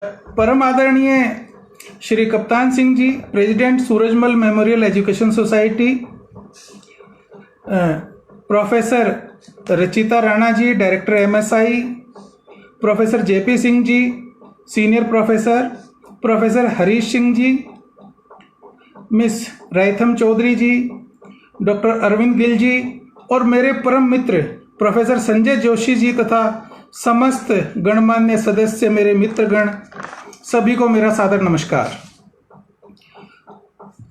परम आदरणीय Shri Kaptan Singh ji, president Surajmal memorial education society, professor Rachita Rana ji, director MSI, professor JP Singh ji, senior professor, professor Harish Singh ji, miss Raytham Chaudhary ji, doctor Arvind Gill ji और मेरे परम मित्र प्रोफेसर संजय जोशी जी तथा समस्त गणमान्य सदस्य, मेरे मित्रगण, सभी को मेरा सादर नमस्कार।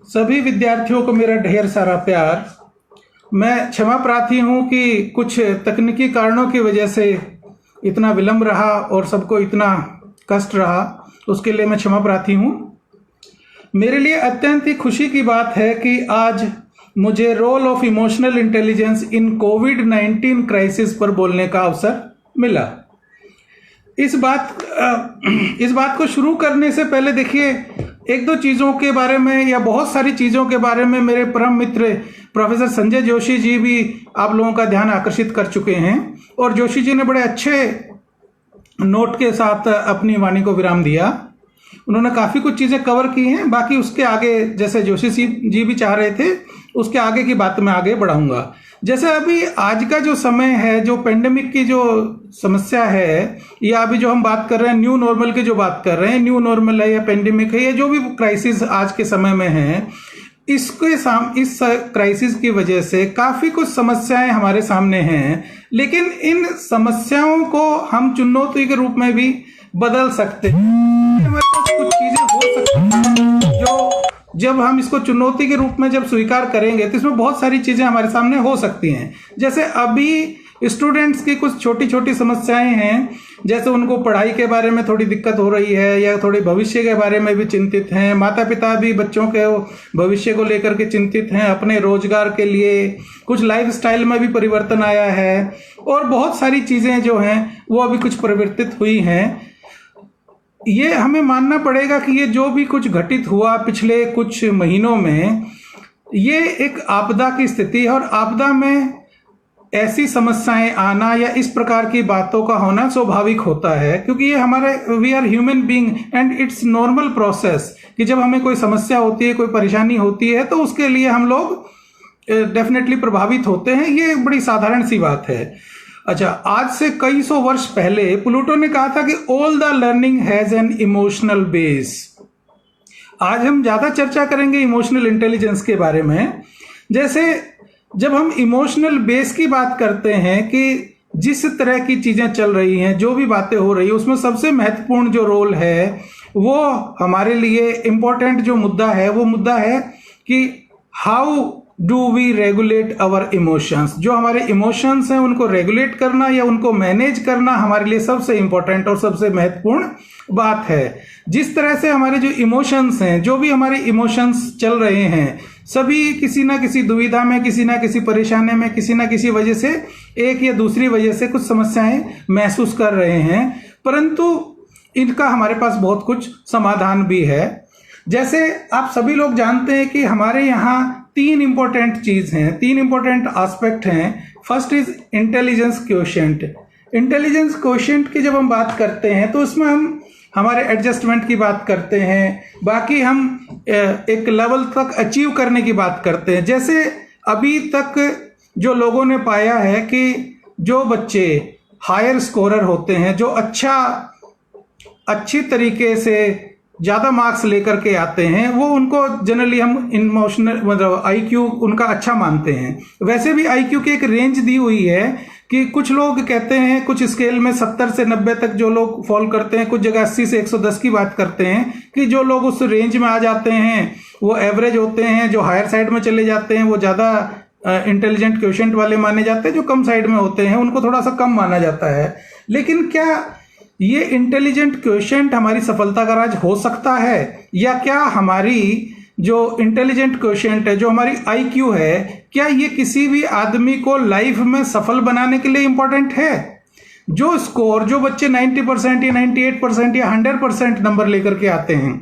सभी विद्यार्थियों को मेरा ढेर सारा प्यार। मैं क्षमा प्रार्थी हूं कि कुछ तकनीकी कारणों की वजह से इतना विलंब रहा और सबको इतना कष्ट रहा, उसके लिए मैं क्षमा प्रार्थी हूं। मेरे लिए अत्यंत ही खुशी की बात है कि आज मुझे role of emotional intelligence in कोविड-19 क्राइसिस पर बोलने का अवसर मिला। इस बात को शुरू करने से पहले देखिए, एक दो चीज़ों के बारे में या बहुत सारी चीज़ों के बारे में मेरे परम मित्र प्रोफेसर संजय जोशी जी भी आप लोगों का ध्यान आकर्षित कर चुके हैं और जोशी जी ने बड़े अच्छे नोट के साथ अपनी वाणी को विराम दिया। उन्होंने काफ़ी कुछ चीज़ें कवर की हैं, बाकी उसके आगे जैसे जोशी जी भी चाह रहे थे उसके आगे की बात मैं आगे बढ़ाऊंगा। जैसे अभी आज का जो समय है, जो पेंडेमिक की जो समस्या है, या अभी जो हम बात कर रहे हैं न्यू नॉर्मल की जो बात कर रहे हैं, न्यू नॉर्मल है या पेंडेमिक है या जो भी क्राइसिस आज के समय में है, इस क्राइसिस की वजह से काफ़ी कुछ समस्याएं हमारे सामने हैं, लेकिन इन समस्याओं को हम चुनौती के रूप में भी बदल सकते हैं। हमारे पास कुछ चीज़ें हो सकती हैं जो जब हम इसको चुनौती के रूप में जब स्वीकार करेंगे तो इसमें बहुत सारी चीज़ें हमारे सामने हो सकती हैं। जैसे अभी स्टूडेंट्स की कुछ छोटी छोटी समस्याएं हैं, जैसे उनको पढ़ाई के बारे में थोड़ी दिक्कत हो रही है या थोड़ी भविष्य के बारे में भी चिंतित हैं। माता पिता भी बच्चों के भविष्य को लेकर के चिंतित हैं, अपने रोजगार के लिए। कुछ लाइफस्टाइल में भी परिवर्तन आया है और बहुत सारी चीज़ें जो हैं वो अभी कुछ परिवर्तित हुई हैं। ये हमें मानना पड़ेगा कि ये जो भी कुछ घटित हुआ पिछले कुछ महीनों में, ये एक आपदा की स्थिति है और आपदा में ऐसी समस्याएं आना या इस प्रकार की बातों का होना स्वाभाविक होता है, क्योंकि ये हमारे we are human being and it's normal process कि जब हमें कोई समस्या होती है, कोई परेशानी होती है, तो उसके लिए हम लोग डेफिनेटली प्रभावित होते हैं। ये एक बड़ी साधारण सी बात है। अच्छा, आज से कई सौ वर्ष पहले प्लूटो ने कहा था कि all the learning has an emotional base. आज हम ज्यादा चर्चा करेंगे इमोशनल इंटेलिजेंस के बारे में। जैसे जब हम इमोशनल बेस की बात करते हैं कि जिस तरह की चीजें चल रही हैं, जो भी बातें हो रही है, उसमें सबसे महत्वपूर्ण जो रोल है वो हमारे लिए इम्पोर्टेंट जो मुद्दा है वो मुद्दा है कि how do we regulate our emotions. जो हमारे इमोशंस हैं उनको रेगुलेट करना या उनको मैनेज करना हमारे लिए सबसे इंपॉर्टेंट और सबसे महत्वपूर्ण बात है। जिस तरह से हमारे जो इमोशंस हैं, जो भी हमारे इमोशंस चल रहे हैं, सभी किसी ना किसी दुविधा में, किसी ना किसी परेशानी में, किसी ना किसी वजह से, एक या दूसरी वजह से कुछ समस्याएं महसूस कर रहे हैं, परंतु इनका हमारे पास बहुत कुछ समाधान भी है। जैसे आप सभी लोग जानते हैं कि हमारे यहाँ तीन इंपॉर्टेंट चीज हैं, तीन इंपॉर्टेंट एस्पेक्ट हैं। First is intelligence quotient. Intelligence quotient की जब हम बात करते हैं तो उसमें हम हमारे एडजस्टमेंट की बात करते हैं, बाकी हम एक लेवल तक अचीव करने की बात करते हैं। जैसे अभी तक जो लोगों ने पाया है कि जो बच्चे हायर स्कोरर होते हैं, जो अच्छी तरीके से ज़्यादा मार्क्स लेकर के आते हैं, वो उनको जनरली हम इमोशनल मतलब आईक्यू उनका अच्छा मानते हैं। वैसे भी आईक्यू की एक रेंज दी हुई है कि कुछ लोग कहते हैं, कुछ स्केल में 70 से 90 तक जो लोग फॉल करते हैं, कुछ जगह 80 से 110 की बात करते हैं कि जो लोग उस रेंज में आ जाते हैं वो एवरेज होते हैं। जो हायर साइड में चले जाते हैं वो ज़्यादा इंटेलिजेंट क्वोशिएंट वाले माने जाते हैं। जो कम साइड में होते हैं उनको थोड़ा सा कम माना जाता है। लेकिन क्या ये इंटेलिजेंट क्वोशिएंट हमारी सफलता का राज हो सकता है, या क्या हमारी जो इंटेलिजेंट क्वोशिएंट है, जो हमारी आईक्यू है, क्या ये किसी भी आदमी को लाइफ में सफल बनाने के लिए इंपॉर्टेंट है? जो स्कोर जो बच्चे 90% या 98% या 100% नंबर लेकर के आते हैं,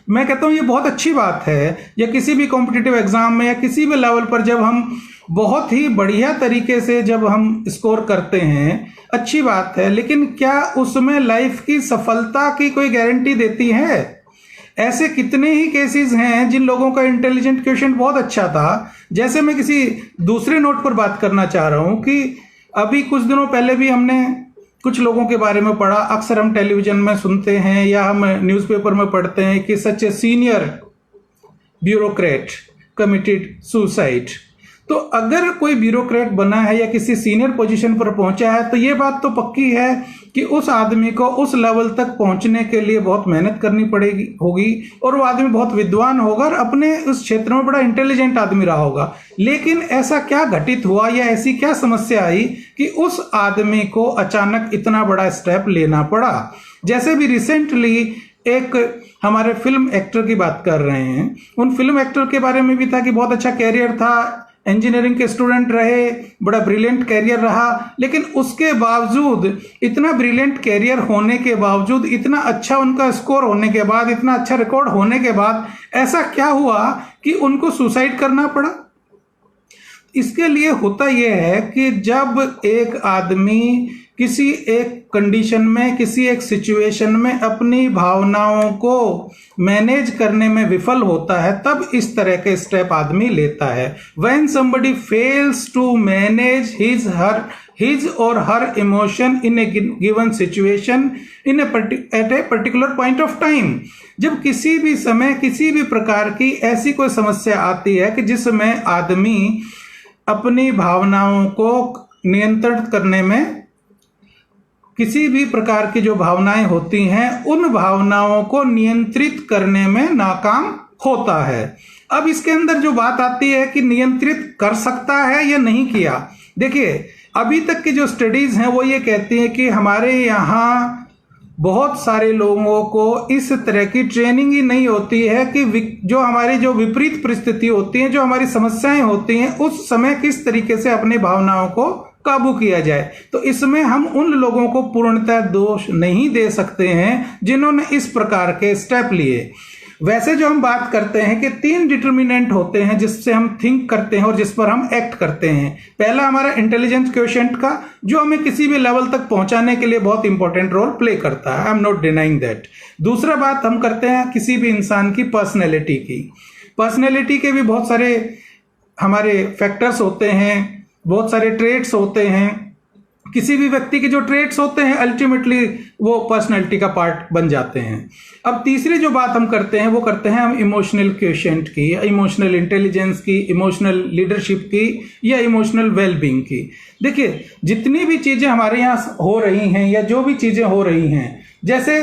मैं कहता हूं ये बहुत अच्छी बात है। या किसी भी कॉम्पिटिटिव एग्जाम में या किसी भी लेवल पर जब हम बहुत ही बढ़िया तरीके से जब हम स्कोर करते हैं, अच्छी बात है, लेकिन क्या उसमें लाइफ की सफलता की कोई गारंटी देती है? ऐसे कितने ही केसेस हैं जिन लोगों का इंटेलिजेंट क्वेश्चन बहुत अच्छा था। जैसे मैं किसी दूसरे नोट पर बात करना चाह रहा हूं कि अभी कुछ दिनों पहले भी हमने कुछ लोगों के बारे में पढ़ा, अक्सर हम टेलीविजन में सुनते हैं या हम न्यूज़पेपर में पढ़ते हैं कि such a senior bureaucrat committed suicide. तो अगर कोई ब्यूरोक्रेट बना है या किसी सीनियर पोजीशन पर पहुंचा है तो ये बात तो पक्की है कि उस आदमी को उस लेवल तक पहुंचने के लिए बहुत मेहनत करनी पड़ेगी होगी, और वो आदमी बहुत विद्वान होगा और अपने उस क्षेत्र में बड़ा इंटेलिजेंट आदमी रहा होगा। लेकिन ऐसा क्या घटित हुआ या ऐसी क्या समस्या आई कि उस आदमी को अचानक इतना बड़ा स्टेप लेना पड़ा? जैसे भी रिसेंटली एक हमारे फिल्म एक्टर की बात कर रहे हैं, उन फिल्म एक्टर के बारे में भी था कि बहुत अच्छा कैरियर था, इंजीनियरिंग के स्टूडेंट रहे, बड़ा ब्रिलियंट कैरियर रहा, लेकिन उसके बावजूद, इतना ब्रिलियंट कैरियर होने के बावजूद, इतना अच्छा उनका स्कोर होने के बाद, इतना अच्छा रिकॉर्ड होने के बाद ऐसा क्या हुआ कि उनको सुसाइड करना पड़ा? इसके लिए होता यह है कि जब एक आदमी किसी एक कंडीशन में, किसी एक सिचुएशन में अपनी भावनाओं को मैनेज करने में विफल होता है, तब इस तरह के स्टेप आदमी लेता है। When somebody fails to manage his or her emotion in a given situation at a particular point of time, जब किसी भी समय किसी भी प्रकार की ऐसी कोई समस्या आती है कि जिसमें आदमी अपनी भावनाओं को नियंत्रित करने में, किसी भी प्रकार की जो भावनाएं होती हैं उन भावनाओं को नियंत्रित करने में नाकाम होता है। अब इसके अंदर जो बात आती है कि नियंत्रित कर सकता है या नहीं किया, देखिए अभी तक की जो स्टडीज हैं वो ये कहती हैं कि हमारे यहाँ बहुत सारे लोगों को इस तरह की ट्रेनिंग ही नहीं होती है कि जो हमारी जो विपरीत परिस्थिति होती है, जो हमारी समस्याएं होती हैं, उस समय किस तरीके से अपनी भावनाओं को काबू किया जाए। तो इसमें हम उन लोगों को पूर्णतः दोष नहीं दे सकते हैं जिन्होंने इस प्रकार के स्टेप लिए। वैसे जो हम बात करते हैं कि 3 डिटर्मिनेंट होते हैं जिससे हम थिंक करते हैं और जिस पर हम एक्ट करते हैं। पहला हमारा इंटेलिजेंस क्वोशिएंट का, जो हमें किसी भी लेवल तक पहुंचाने के लिए बहुत इंपॉर्टेंट रोल प्ले करता है, I am not denying that. दूसरा बात हम करते हैं किसी भी इंसान की पर्सनैलिटी की। पर्सनैलिटी के भी बहुत सारे हमारे फैक्टर्स होते हैं, बहुत सारे ट्रेट्स होते हैं। किसी भी व्यक्ति के जो ट्रेट्स होते हैं अल्टीमेटली वो पर्सनैलिटी का पार्ट बन जाते हैं। अब तीसरी जो बात हम करते हैं वो करते हैं हम इमोशनल क्वोशिएंट की, या इमोशनल इंटेलिजेंस की, इमोशनल लीडरशिप की, या इमोशनल वेलबींग की। देखिए जितनी भी चीजें हमारे यहाँ हो रही हैं या जो भी चीजें हो रही हैं, जैसे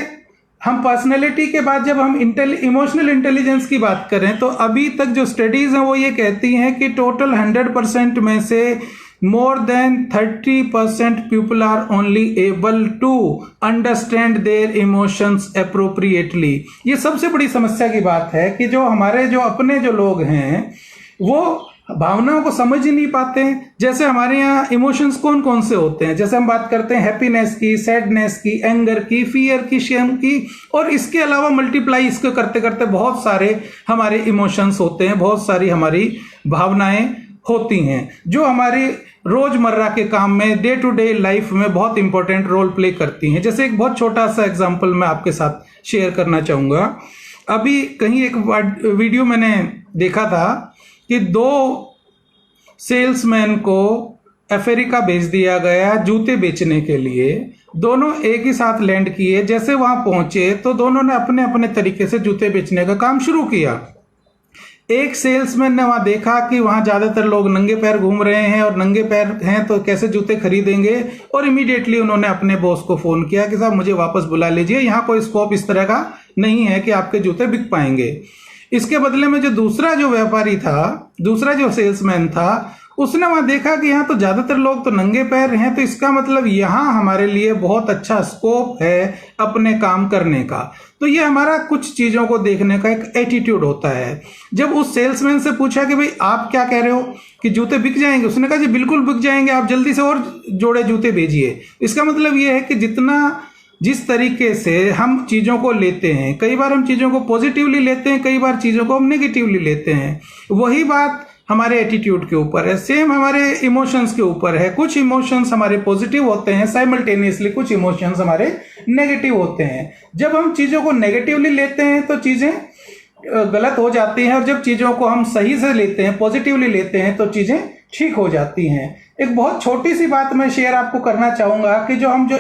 हम पर्सनैलिटी के बाद जब हम इमोशनल इंटेलिजेंस की बात करें तो अभी तक जो स्टडीज हैं वो ये कहती हैं कि टोटल 100% में से more than 30% people are only able to understand their emotions appropriately। ये सबसे बड़ी समस्या की बात है कि जो हमारे जो अपने जो लोग हैं वो भावनाओं को समझ ही नहीं पाते हैं। जैसे हमारे यहाँ इमोशंस कौन कौन से होते हैं, जैसे हम बात करते हैं हैप्पीनेस की, सैडनेस की, एंगर की, फियर की, शेम की, और इसके अलावा मल्टीप्लाई इसको करते करते बहुत सारे हमारे इमोशंस होते हैं, बहुत सारी हमारी भावनाएं होती हैं जो हमारी रोजमर्रा के काम में, डे टू डे लाइफ में बहुत इंपॉर्टेंट रोल प्ले करती हैं। जैसे एक बहुत छोटा सा एग्जांपल मैं आपके साथ शेयर करना चाहूंगा। अभी कहीं एक वीडियो मैंने देखा था कि 2 सेल्समैन को अफ्रीका भेज दिया गया जूते बेचने के लिए। दोनों एक ही साथ लैंड किए, जैसे वहां पहुंचे तो दोनों ने अपने अपने तरीके से जूते बेचने का काम शुरू किया। एक सेल्समैन ने वहां देखा कि वहां ज्यादातर लोग नंगे पैर घूम रहे हैं और नंगे पैर हैं तो कैसे जूते खरीदेंगे, और इमीडिएटली उन्होंने अपने बॉस को फोन किया कि साहब मुझे वापस बुला लीजिए, यहाँ कोई स्कोप इस तरह का नहीं है कि आपके जूते बिक पाएंगे। इसके बदले में जो दूसरा जो व्यापारी था, दूसरा जो सेल्समैन था, उसने वहां देखा कि यहाँ तो ज्यादातर लोग तो नंगे पैर हैं, तो इसका मतलब यहाँ हमारे लिए बहुत अच्छा स्कोप है अपने काम करने का। तो ये हमारा कुछ चीजों को देखने का एक एटीट्यूड होता है। जब उस सेल्समैन से पूछा कि भाई आप क्या कह रहे हो कि जूते बिक जाएंगे, उसने कहा जी बिल्कुल बिक जाएंगे, आप जल्दी से और जोड़े जूते भेजिए। इसका मतलब ये है कि जिस तरीके से हम चीजों को लेते हैं, कई बार हम चीजों को पॉजिटिवली लेते हैं, कई बार चीजों को हम नेगेटिवली लेते हैं। वही बात हमारे एटीट्यूड के ऊपर है, सेम हमारे इमोशंस के ऊपर है। कुछ इमोशंस हमारे पॉजिटिव होते हैं साइमल्टेनियसली, कुछ इमोशंस हमारे नेगेटिव होते हैं। जब हम चीज़ों को नेगेटिवली लेते हैं तो चीज़ें गलत हो जाती हैं, और जब चीज़ों को हम सही से लेते हैं, पॉजिटिवली लेते हैं, तो चीज़ें ठीक हो जाती हैं। एक बहुत छोटी सी बात मैं शेयर आपको करना चाहूँगा कि जो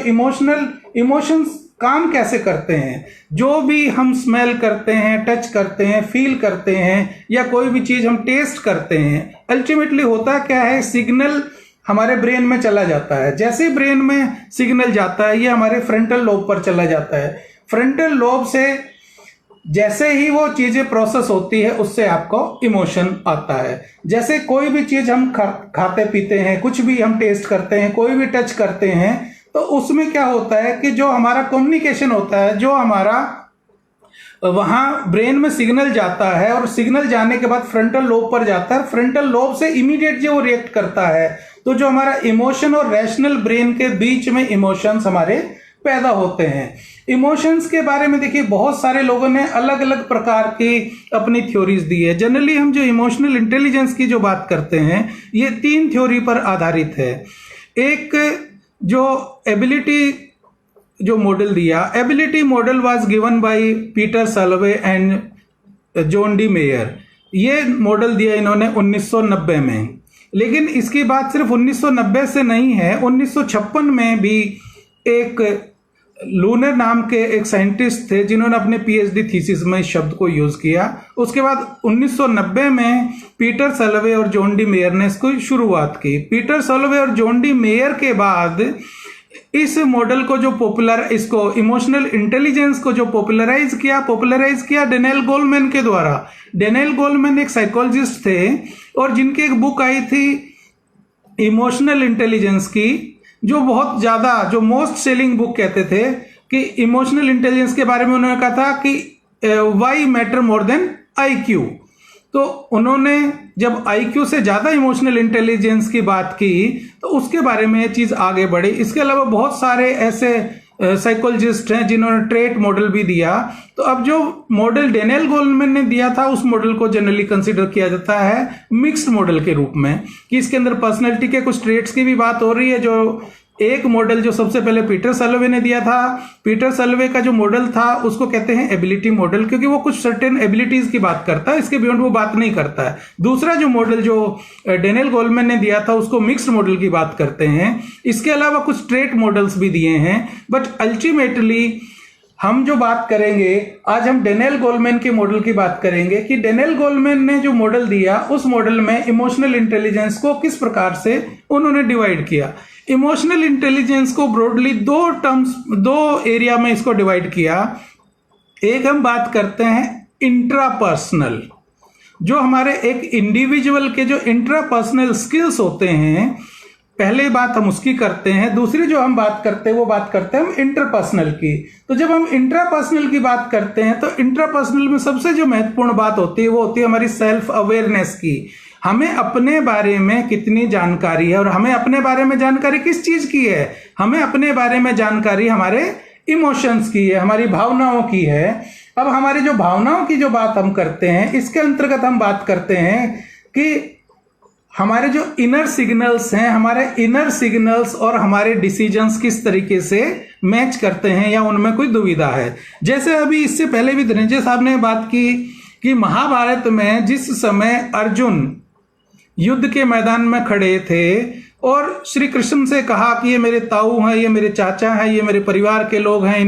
इमोशंस काम कैसे करते हैं। जो भी हम स्मेल करते हैं, टच करते हैं, फील करते हैं, या कोई भी चीज़ हम टेस्ट करते हैं, अल्टीमेटली होता क्या है, सिग्नल हमारे ब्रेन में चला जाता है। जैसे ब्रेन में सिग्नल जाता है, ये हमारे फ्रंटल लोब पर चला जाता है। फ्रंटल लोब से जैसे ही वो चीजें प्रोसेस होती है, उससे आपको इमोशन आता है। जैसे कोई भी चीज हम खाते पीते हैं, कुछ भी हम टेस्ट करते हैं, कोई भी टच करते हैं, तो उसमें क्या होता है कि जो हमारा कम्युनिकेशन होता है, जो हमारा वहां ब्रेन में सिग्नल जाता है, और सिग्नल जाने के बाद फ्रंटल लोब पर जाता है। फ्रंटल लोब से इमीडिएट जो रिएक्ट करता है, तो जो हमारा इमोशन और रैशनल ब्रेन के बीच में इमोशंस हमारे पैदा होते हैं। इमोशंस के बारे में देखिए, बहुत सारे लोगों ने अलग अलग प्रकार की अपनी थ्योरीज दी है। जनरली हम जो इमोशनल इंटेलिजेंस की जो बात करते हैं, ये 3 थ्योरी पर आधारित है। एक जो एबिलिटी जो मॉडल दिया, ability model was given by Peter Salovey and John D Mayer. ये मॉडल दिया इन्होंने 1990 में, लेकिन इसकी बात सिर्फ 1990 से नहीं है। 1956 में भी एक लूनर नाम के एक साइंटिस्ट थे, जिन्होंने अपने पीएचडी थीसिस में इस शब्द को यूज किया। उसके बाद 1990 में पीटर सैलवे और जॉन डी मेयर ने इसको शुरुआत की। पीटर सैलवे और जॉन डी मेयर के बाद इस मॉडल को इसको इमोशनल इंटेलिजेंस को जो पॉपुलराइज किया डेनियल गोलमैन के द्वारा। डेनियल गोलमैन एक साइकोलॉजिस्ट थे, और जिनकी एक बुक आई थी इमोशनल इंटेलिजेंस की, जो बहुत ज्यादा, जो मोस्ट सेलिंग बुक कहते थे, कि इमोशनल इंटेलिजेंस के बारे में उन्होंने कहा था कि why matter more than IQ. तो उन्होंने जब आईक्यू से ज्यादा इमोशनल इंटेलिजेंस की बात की, तो उसके बारे में ये चीज आगे बढ़ी। इसके अलावा बहुत सारे ऐसे साइकोलॉजिस्ट हैं जिन्होंने ट्रेट मॉडल भी दिया। तो अब जो मॉडल डेनियल गोलमैन ने दिया था, उस मॉडल को जनरली कंसीडर किया जाता है मिक्स्ड मॉडल के रूप में, कि इसके अंदर पर्सनैलिटी के कुछ ट्रेट्स की भी बात हो रही है। जो एक मॉडल जो सबसे पहले पीटर सैलवे ने दिया था, पीटर सैलवे का जो मॉडल था उसको कहते हैं एबिलिटी मॉडल, क्योंकि वो कुछ सर्टेन एबिलिटीज की बात करता है, इसके बियॉन्ड वो बात नहीं करता है। दूसरा जो मॉडल जो डेनियल गोलमैन ने दिया था, उसको मिक्स्ड मॉडल की बात करते हैं। इसके अलावा कुछ ट्रेट मॉडल्स भी दिए हैं, बट अल्टीमेटली हम जो बात करेंगे आज, हम डेनियल गोलमैन के मॉडल की बात करेंगे कि डेनियल गोलमैन ने जो मॉडल दिया, उस मॉडल में इमोशनल इंटेलिजेंस को किस प्रकार से उन्होंने डिवाइड किया। इमोशनल इंटेलिजेंस को ब्रॉडली दो एरिया में इसको डिवाइड किया। एक हम बात करते हैं इंट्रापर्सनल, जो हमारे एक इंडिविजुअल के जो इंट्रापर्सनल स्किल्स होते हैं, पहले बात हम उसकी करते हैं। दूसरी जो हम बात करते हैं, वो बात करते हैं हम इंटरपर्सनल की। तो जब हम इंट्रापर्सनल की बात करते हैं, तो इंट्रापर्सनल में सबसे जो महत्वपूर्ण बात होती है, वो होती है हमारी सेल्फ अवेयरनेस की। हमें अपने बारे में कितनी जानकारी है, और हमें अपने बारे में जानकारी किस चीज की है। हमें अपने बारे में जानकारी हमारे इमोशंस की है, हमारी भावनाओं की है। अब हमारी जो भावनाओं की जो बात हम करते हैं, इसके अंतर्गत हम बात करते हैं कि हमारे जो इनर सिग्नल्स हैं, हमारे इनर सिग्नल्स और हमारे डिसीजंस किस तरीके से मैच करते हैं, या उनमें कोई दुविधा है। जैसे अभी इससे पहले भी धनंजय साहब ने बात की कि महाभारत में जिस समय अर्जुन युद्ध के मैदान में खड़े थे और श्री कृष्ण से कहा कि ये मेरे ताऊ हैं, ये मेरे चाचा हैं, ये मेरे परिवार के लोग हैं,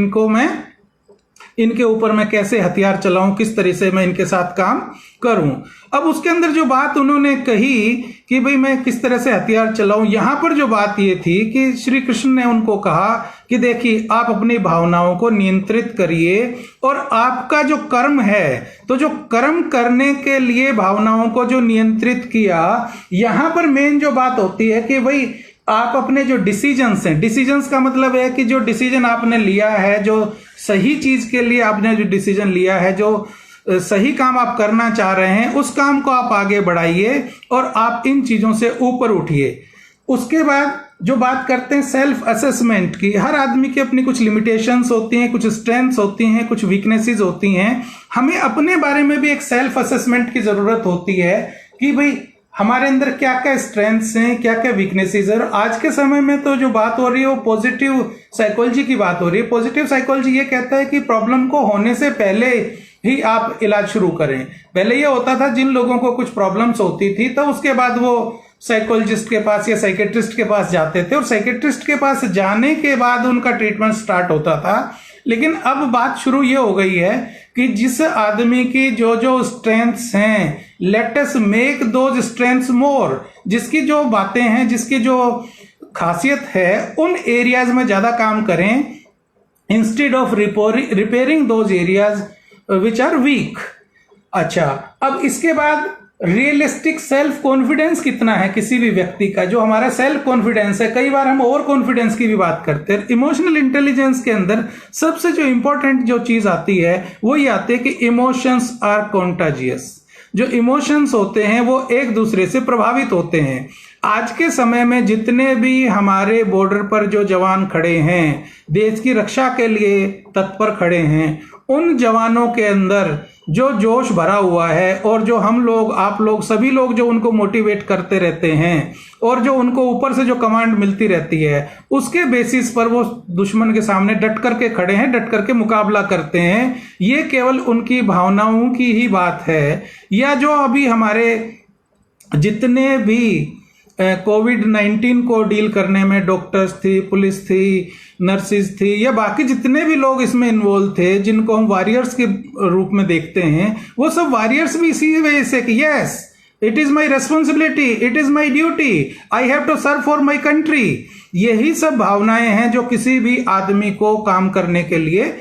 इनके ऊपर मैं कैसे हथियार चलाऊं, किस तरह से मैं इनके साथ काम करूं। अब उसके अंदर जो बात उन्होंने कही कि भाई मैं किस तरह से हथियार चलाऊं, यहां पर जो बात ये थी कि श्री कृष्ण ने उनको कहा कि देखिए, आप अपनी भावनाओं को नियंत्रित करिए, और आपका जो कर्म है, तो जो कर्म करने के लिए भावनाओं को जो नियंत्रित किया, यहां पर मेन जो बात होती है कि भाई आप अपने जो डिसीजंस हैं, डिसीजंस का मतलब है कि जो डिसीजन आपने लिया है, जो सही चीज के लिए आपने जो डिसीजन लिया है, जो सही काम आप करना चाह रहे हैं, उस काम को आप आगे बढ़ाइए और आप इन चीजों से ऊपर उठिए। उसके बाद जो बात करते हैं सेल्फ असेसमेंट की, हर आदमी की अपनी कुछ लिमिटेशंस होती हैं, कुछ स्ट्रेंथ्स होती हैं, कुछ वीकनेसेस होती हैं। हमें अपने बारे में भी एक सेल्फ असेसमेंट की जरूरत होती है कि भाई हमारे अंदर क्या क्या स्ट्रेंथ्स हैं, क्या क्या वीकनेसेस है। और आज के समय में तो जो बात हो रही है वो पॉजिटिव साइकोलॉजी की बात हो रही है। पॉजिटिव साइकोलॉजी ये कहता है कि प्रॉब्लम को होने से पहले ही आप इलाज शुरू करें। पहले ये होता था जिन लोगों को कुछ प्रॉब्लम्स होती थी तो उसके बाद वो साइकोलॉजिस्ट के पास या साइकेट्रिस्ट के पास जाते थे और साइकेट्रिस्ट के पास जाने के बाद उनका ट्रीटमेंट स्टार्ट होता था। लेकिन अब बात शुरू ये हो गई है कि जिस आदमी की जो जो स्ट्रेंथ्स हैं, let us make those strengths more. जिसकी जो बातें हैं, जिसकी जो खासियत है, उन एरियाज में ज्यादा काम करें instead of repairing those areas which are weak. अच्छा, अब इसके बाद रियलिस्टिक सेल्फ कॉन्फिडेंस कितना है किसी भी व्यक्ति का, जो हमारा सेल्फ कॉन्फिडेंस है। कई बार हम ओवर कॉन्फिडेंस की भी बात करते हैं। इमोशनल इंटेलिजेंस के अंदर सबसे जो इंपॉर्टेंट जो चीज आती है वो ये आती है कि इमोशंस आर कॉन्टाजियस। जो इमोशंस होते हैं वो एक दूसरे से प्रभावित होते हैं। आज के समय में जितने भी हमारे बॉर्डर पर जो जवान खड़े हैं, देश की रक्षा के लिए तत्पर खड़े हैं, उन जवानों के अंदर जो जोश भरा हुआ है और जो हम लोग, आप लोग, सभी लोग जो उनको मोटिवेट करते रहते हैं और जो उनको ऊपर से जो कमांड मिलती रहती है, उसके बेसिस पर वो दुश्मन के सामने डट करके खड़े हैं, डट करके मुकाबला करते हैं। ये केवल उनकी भावनाओं की ही बात है। या जो अभी हमारे जितने भी कोविड-19 को डील करने में डॉक्टर्स थी, पुलिस थी, नर्सिस थी, या बाकी जितने भी लोग इसमें इन्वॉल्व थे, जिनको हम वॉरियर्स के रूप में देखते हैं, वो सब वॉरियर्स भी इसी वजह से कि yes, it is my responsibility, it is my duty, I have to serve for my country. यही सब भावनाएं हैं जो किसी भी आदमी को काम करने के लिए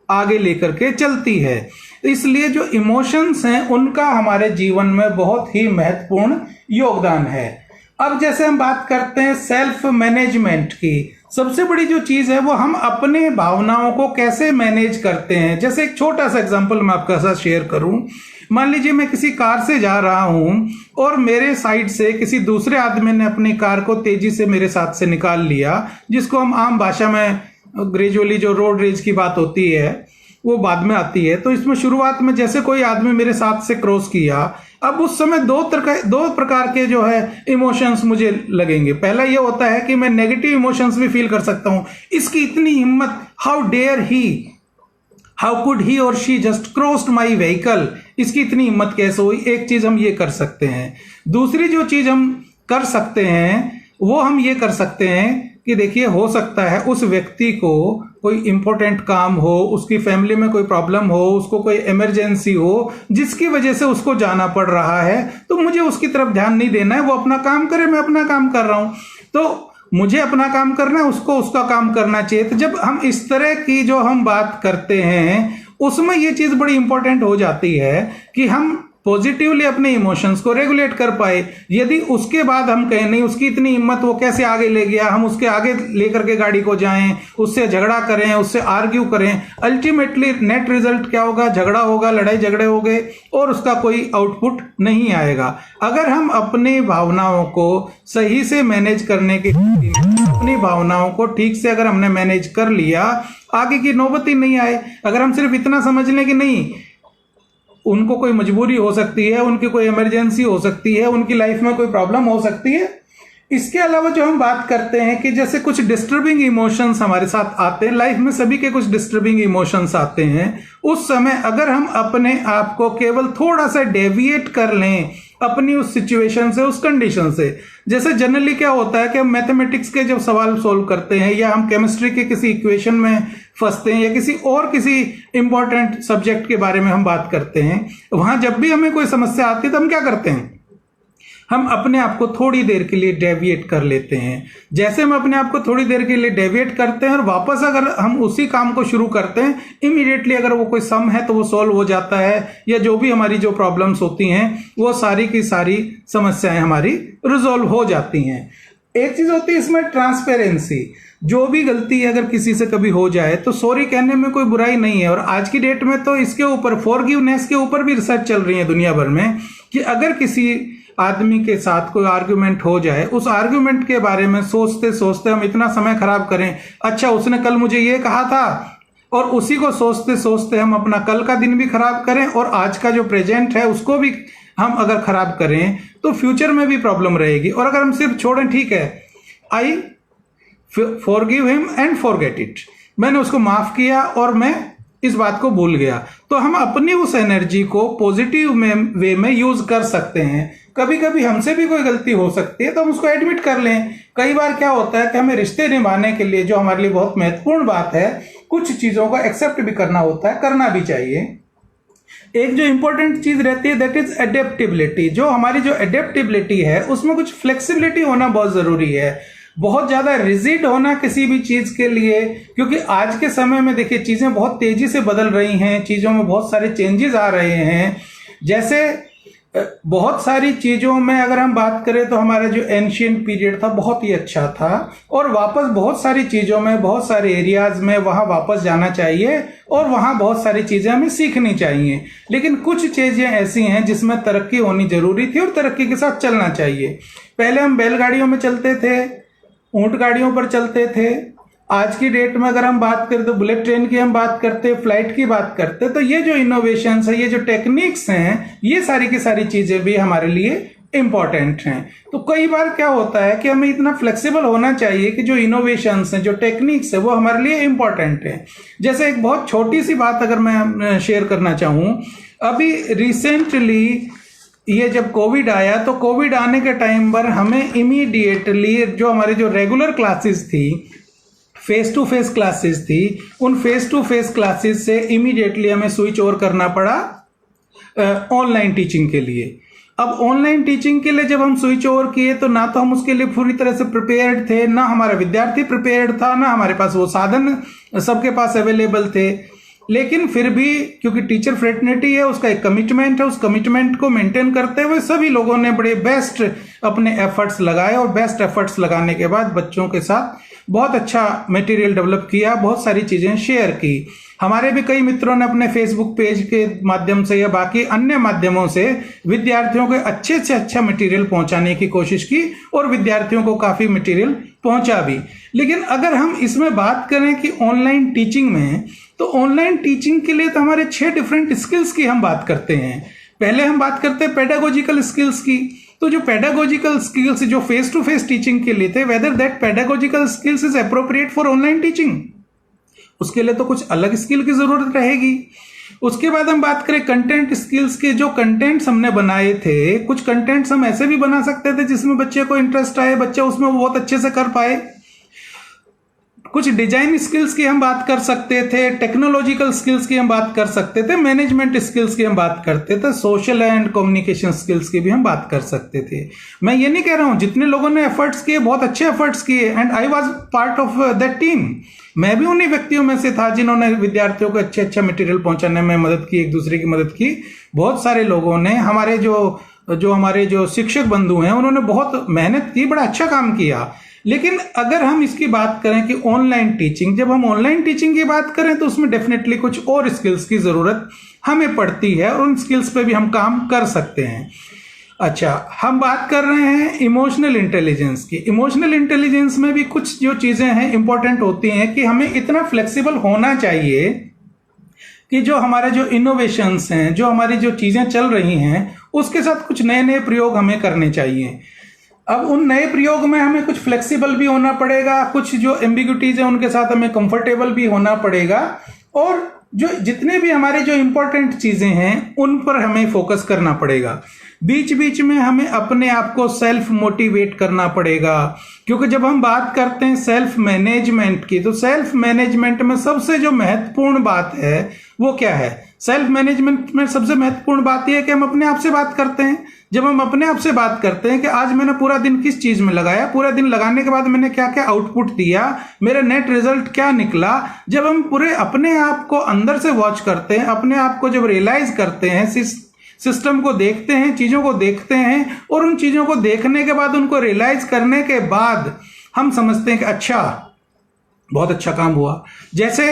आगे लेकर के चलती है। इसलिए जो इमोशंस हैं उनका हमारे जीवन में बहुत ही महत्वपूर्ण योगदान है। अब जैसे हम बात करते हैं सेल्फ मैनेजमेंट की, सबसे बड़ी जो चीज है वो हम अपने भावनाओं को कैसे मैनेज करते हैं। जैसे एक छोटा सा एग्जांपल मैं आपके साथ शेयर करूं। मान लीजिए मैं किसी कार से जा रहा हूं और मेरे साइड से किसी दूसरे आदमी ने अपनी कार को तेजी से मेरे साथ से निकाल लिया, जिसको हम आम भाषा में ग्रेजुअली जो रोड रेज की बात होती है वो बाद में आती है। तो इसमें शुरुआत में जैसे कोई आदमी मेरे साथ से क्रॉस किया, अब उस समय दो प्रकार के जो है इमोशंस मुझे लगेंगे। पहला ये होता है कि मैं नेगेटिव इमोशंस भी फील कर सकता हूं, इसकी इतनी हिम्मत, how dare he, how could he और she just crossed my vehicle, इसकी इतनी हिम्मत कैसे हुई। एक चीज हम ये कर सकते हैं। दूसरी जो चीज हम कर सकते हैं वो हम ये कर सकते हैं कि देखिए, हो सकता है उस व्यक्ति को कोई इंपॉर्टेंट काम हो, उसकी फैमिली में कोई प्रॉब्लम हो, उसको कोई इमरजेंसी हो जिसकी वजह से उसको जाना पड़ रहा है, तो मुझे उसकी तरफ ध्यान नहीं देना है। वो अपना काम करे, मैं अपना काम कर रहा हूं, तो मुझे अपना काम करना है, उसको उसका काम करना चाहिए। तो जब हम इस तरह की जो हम बात करते हैं उसमें ये चीज बड़ी इंपॉर्टेंट हो जाती है कि हम पॉजिटिवली अपने इमोशंस को रेगुलेट कर पाए। यदि उसके बाद हम कहें नहीं, उसकी इतनी हिम्मत, वो कैसे आगे ले गया, हम उसके आगे लेकर के गाड़ी को जाएं, उससे झगड़ा करें, उससे आर्ग्यू करें, अल्टीमेटली नेट रिजल्ट क्या होगा? झगड़ा होगा, लड़ाई झगड़े होंगे और उसका कोई आउटपुट नहीं आएगा। अगर हम अपनी भावनाओं को सही से मैनेज करने की, अपनी भावनाओं को ठीक से अगर हमने मैनेज कर लिया, आगे की नौबत ही नहीं आए। अगर हम सिर्फ इतना समझ लें कि नहीं, उनको कोई मजबूरी हो सकती है, उनकी कोई इमरजेंसी हो सकती है, उनकी लाइफ में कोई प्रॉब्लम हो सकती है। इसके अलावा जो हम बात करते हैं कि जैसे कुछ डिस्टर्बिंग इमोशंस हमारे साथ आते हैं, लाइफ में सभी के कुछ डिस्टर्बिंग इमोशंस आते हैं, उस समय अगर हम अपने आप को केवल थोड़ा सा डेविएट कर लें अपनी उस सिचुएशन से, उस कंडीशन से। जैसे जनरली क्या होता है कि हम मैथमेटिक्स के जब सवाल सोल्व करते हैं या हम केमिस्ट्री के किसी इक्वेशन में फंसते हैं या किसी इंपॉर्टेंट सब्जेक्ट के बारे में हम बात करते हैं, वहां जब भी हमें कोई समस्या आती है तो हम क्या करते हैं? हम अपने आप को थोड़ी देर के लिए डेविएट कर लेते हैं। जैसे हम अपने आप को थोड़ी देर के लिए डेविएट करते हैं और वापस अगर हम उसी काम को शुरू करते हैं, इमीडिएटली अगर वो कोई सम है तो वो सॉल्व हो जाता है, या जो भी हमारी जो प्रॉब्लम्स होती हैं वो सारी की सारी समस्याएं हमारी रिजॉल्व हो जाती हैं। एक चीज होती है इसमें ट्रांसपेरेंसी। जो भी गलती अगर किसी से कभी हो जाए तो सॉरी कहने में कोई बुराई नहीं है। और आज की डेट में तो इसके ऊपर, फॉरगिवनेस के ऊपर भी रिसर्च चल रही है दुनिया भर में, कि अगर किसी आदमी के साथ कोई आर्ग्यूमेंट हो जाए, उस आर्ग्यूमेंट के बारे में सोचते सोचते हम इतना समय खराब करें, अच्छा उसने कल मुझे ये कहा था, और उसी को सोचते सोचते हम अपना कल का दिन भी खराब करें और आज का जो प्रेजेंट है उसको भी हम अगर खराब करें तो फ्यूचर में भी प्रॉब्लम रहेगी। और अगर हम सिर्फ छोड़ें, ठीक है, I forgive him and forget it, मैंने उसको माफ किया और मैं इस बात को भूल गया, तो हम अपनी उस एनर्जी को पॉजिटिव वे में यूज कर सकते हैं। कभी कभी हमसे भी कोई गलती हो सकती है तो हम उसको एडमिट कर लें। कई बार क्या होता है कि हमें रिश्ते निभाने के लिए, जो हमारे लिए बहुत महत्वपूर्ण बात है, कुछ चीजों को एक्सेप्ट भी करना होता है, करना भी चाहिए। एक जो इंपॉर्टेंट चीज रहती है दैट इज एडेप्टेबिलिटी। जो हमारी जो एडेप्टेबिलिटी है उसमें कुछ फ्लेक्सिबिलिटी होना बहुत जरूरी है। बहुत ज्यादा रिजिड होना किसी भी चीज के लिए, क्योंकि आज के समय में देखिए चीजें बहुत तेजी से बदल रही हैं, चीजों में बहुत सारे चेंजेस आ रहे हैं। जैसे बहुत सारी चीजों में अगर हम बात करें तो हमारा जो एंशियंट पीरियड था बहुत ही अच्छा था, और वापस बहुत सारी चीजों में, बहुत सारे एरियाज में वहां वापस जाना चाहिए और वहां बहुत सारी चीजें हमें सीखनी चाहिए। लेकिन कुछ चीजें ऐसी हैं जिसमें तरक्की होनी जरूरी थी और तरक्की के साथ चलना चाहिए। पहले हम बैलगाड़ियों में चलते थे, ऊंट गाड़ियों पर चलते थे। आज की डेट में अगर हम बात करें तो बुलेट ट्रेन की हम बात करते, फ्लाइट की बात करते। तो ये जो इनोवेशंस है, ये जो टेक्निक्स हैं, ये सारी की सारी चीजें भी हमारे लिए इंपॉर्टेंट हैं। तो कई बार क्या होता है कि हमें इतना फ्लेक्सिबल होना चाहिए कि जो इनोवेशंस हैं, जो टेक्निक्स है, वो हमारे लिए इंपॉर्टेंट है। जैसे एक बहुत छोटी सी बात अगर मैं शेयर करना चाहूं, अभी रिसेंटली ये जब कोविड आया तो कोविड आने के टाइम पर हमें इमीडिएटली जो हमारे जो रेगुलर क्लासेस थी, फेस टू फेस क्लासेस थी, उन फेस टू फेस क्लासेस से इमीडिएटली हमें स्विच ओवर करना पड़ा ऑनलाइन टीचिंग के लिए। अब ऑनलाइन टीचिंग के लिए जब हम स्विच ओवर किए तो ना तो हम उसके लिए पूरी तरह से प्रिपेयर्ड थे, ना हमारा विद्यार्थी प्रिपेयर्ड था, ना हमारे पास वो साधन सबके पास अवेलेबल थे। लेकिन फिर भी क्योंकि टीचर फ्रेटर्निटी है, उसका एक कमिटमेंट है, उस कमिटमेंट को मेंटेन करते हुए सभी लोगों ने बड़े बेस्ट अपने एफर्ट्स लगाए, और बेस्ट एफर्ट्स लगाने के बाद बच्चों के साथ बहुत अच्छा मटेरियल डेवलप किया, बहुत सारी चीजें शेयर की। हमारे भी कई मित्रों ने अपने फेसबुक पेज के माध्यम से या बाकी अन्य माध्यमों से विद्यार्थियों को अच्छे से अच्छा मटेरियल पहुंचाने की कोशिश की, और विद्यार्थियों को काफी मटेरियल पहुंचा भी। लेकिन अगर हम इसमें बात करें कि ऑनलाइन टीचिंग में, तो ऑनलाइन टीचिंग के लिए तो हमारे 6 डिफरेंट स्किल्स की हम बात करते हैं। पहले हम बात करते हैं पेडागोजिकल स्किल्स की। तो जो पेडागोजिकल स्किल्स जो फेस टू फेस टीचिंग के लिए थे, whether that pedagogical skills is appropriate for online teaching, उसके लिए तो कुछ अलग स्किल की जरूरत रहेगी। उसके बाद हम बात करें कंटेंट स्किल्स के, जो कंटेंट्स हमने बनाए थे, कुछ कंटेंट्स हम ऐसे भी बना सकते थे जिसमें बच्चे को इंटरेस्ट आए, बच्चा उसमें बहुत अच्छे से कर पाए। कुछ डिजाइन स्किल्स की हम बात कर सकते थे, टेक्नोलॉजिकल स्किल्स की हम बात कर सकते थे, मैनेजमेंट स्किल्स की हम बात करते थे, सोशल एंड कम्युनिकेशन स्किल्स की भी हम बात कर सकते थे। मैं ये नहीं कह रहा हूं, जितने लोगों ने एफर्ट्स किए, बहुत अच्छे एफर्ट्स किए, and I was part of that team. मैं भी उन्हीं व्यक्तियों में से था जिन्होंने विद्यार्थियों को अच्छा मटेरियल पहुंचाने में मदद की, एक दूसरे की मदद की। बहुत सारे लोगों ने, हमारे जो शिक्षक बंधु हैं, उन्होंने बहुत मेहनत की, बड़ा अच्छा काम किया। लेकिन अगर हम इसकी बात करें कि ऑनलाइन टीचिंग, जब हम ऑनलाइन टीचिंग की बात करें तो उसमें डेफिनेटली कुछ और स्किल्स की जरूरत हमें पड़ती है, और उन स्किल्स पे भी हम काम कर सकते हैं। अच्छा, हम बात कर रहे हैं इमोशनल इंटेलिजेंस की। इमोशनल इंटेलिजेंस में भी कुछ जो चीजें हैं इंपॉर्टेंट होती हैं कि हमें इतना फ्लेक्सिबल होना चाहिए कि जो हमारे जो इनोवेशंस हैं, जो हमारी जो चीजें चल रही हैं, उसके साथ कुछ नए नए प्रयोग हमें करने चाहिए। अब उन नए प्रयोग में हमें कुछ फ्लेक्सिबल भी होना पड़ेगा, कुछ जो एम्बिग्युटीज है उनके साथ हमें कंफर्टेबल भी होना पड़ेगा, और जो जितने भी हमारे जो इंपॉर्टेंट चीजें हैं उन पर हमें फोकस करना पड़ेगा। बीच बीच में हमें अपने आप को सेल्फ मोटिवेट करना पड़ेगा, क्योंकि जब हम बात करते हैं सेल्फ मैनेजमेंट की, तो सेल्फ मैनेजमेंट में सबसे जो महत्वपूर्ण बात है वो क्या है? सेल्फ मैनेजमेंट में सबसे महत्वपूर्ण बात यह है कि हम अपने आप से बात करते हैं। जब हम अपने आप से बात करते हैं कि आज मैंने पूरा दिन किस चीज में लगाया, पूरा दिन लगाने के बाद मैंने क्या क्या आउटपुट दिया, मेरा नेट रिजल्ट क्या निकला, जब हम पूरे अपने आप को अंदर से वॉच करते हैं, अपने आप को जब रियलाइज करते हैं, सिस्टम को देखते हैं, चीजों को देखते हैं, और उन चीजों को देखने के बाद, उनको रियलाइज करने के बाद हम समझते हैं कि अच्छा, बहुत अच्छा काम हुआ। जैसे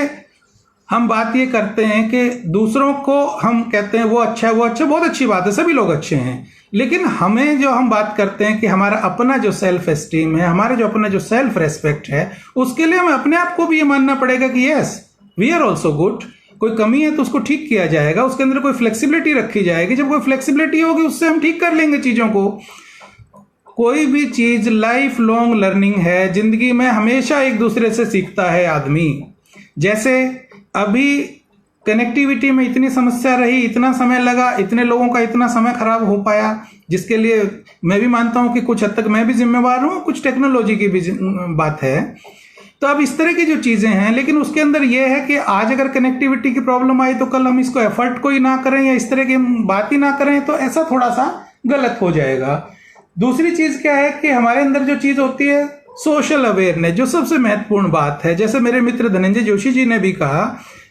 हम बात ये करते हैं कि दूसरों को हम कहते हैं वो अच्छा है, वो अच्छा, बहुत अच्छी बात है, सभी लोग अच्छे हैं। लेकिन हमें जो हम बात करते हैं कि हमारा अपना जो सेल्फ एस्टीम है, हमारा जो अपना जो सेल्फ रेस्पेक्ट है, उसके लिए हमें अपने आप को भी ये मानना पड़ेगा कि yes, we are also good. कोई कमी है तो उसको ठीक किया जाएगा, उसके अंदर कोई फ्लेक्सिबिलिटी रखी जाएगी। जब कोई फ्लेक्सिबिलिटी होगी उससे हम ठीक कर लेंगे चीज़ों को। कोई भी चीज़ लाइफ लॉन्ग लर्निंग है, जिंदगी में हमेशा एक दूसरे से सीखता है आदमी। जैसे अभी कनेक्टिविटी में इतनी समस्या रही, इतना समय लगा, इतने लोगों का इतना समय खराब हो पाया, जिसके लिए मैं भी मानता हूं कि कुछ हद तक मैं भी जिम्मेवार हूं, कुछ टेक्नोलॉजी की भी बात है। तो अब इस तरह की जो चीजें हैं, लेकिन उसके अंदर यह है कि आज अगर कनेक्टिविटी की प्रॉब्लम आई तो कल हम इसको एफर्ट कोई ना करें या इस तरह की बात ही ना करें, तो ऐसा थोड़ा सा गलत हो जाएगा। दूसरी चीज क्या है कि हमारे अंदर जो चीज होती है सोशल अवेयरनेस, जो सबसे महत्वपूर्ण बात है। जैसे मेरे मित्र धनंजय जोशी जी ने भी कहा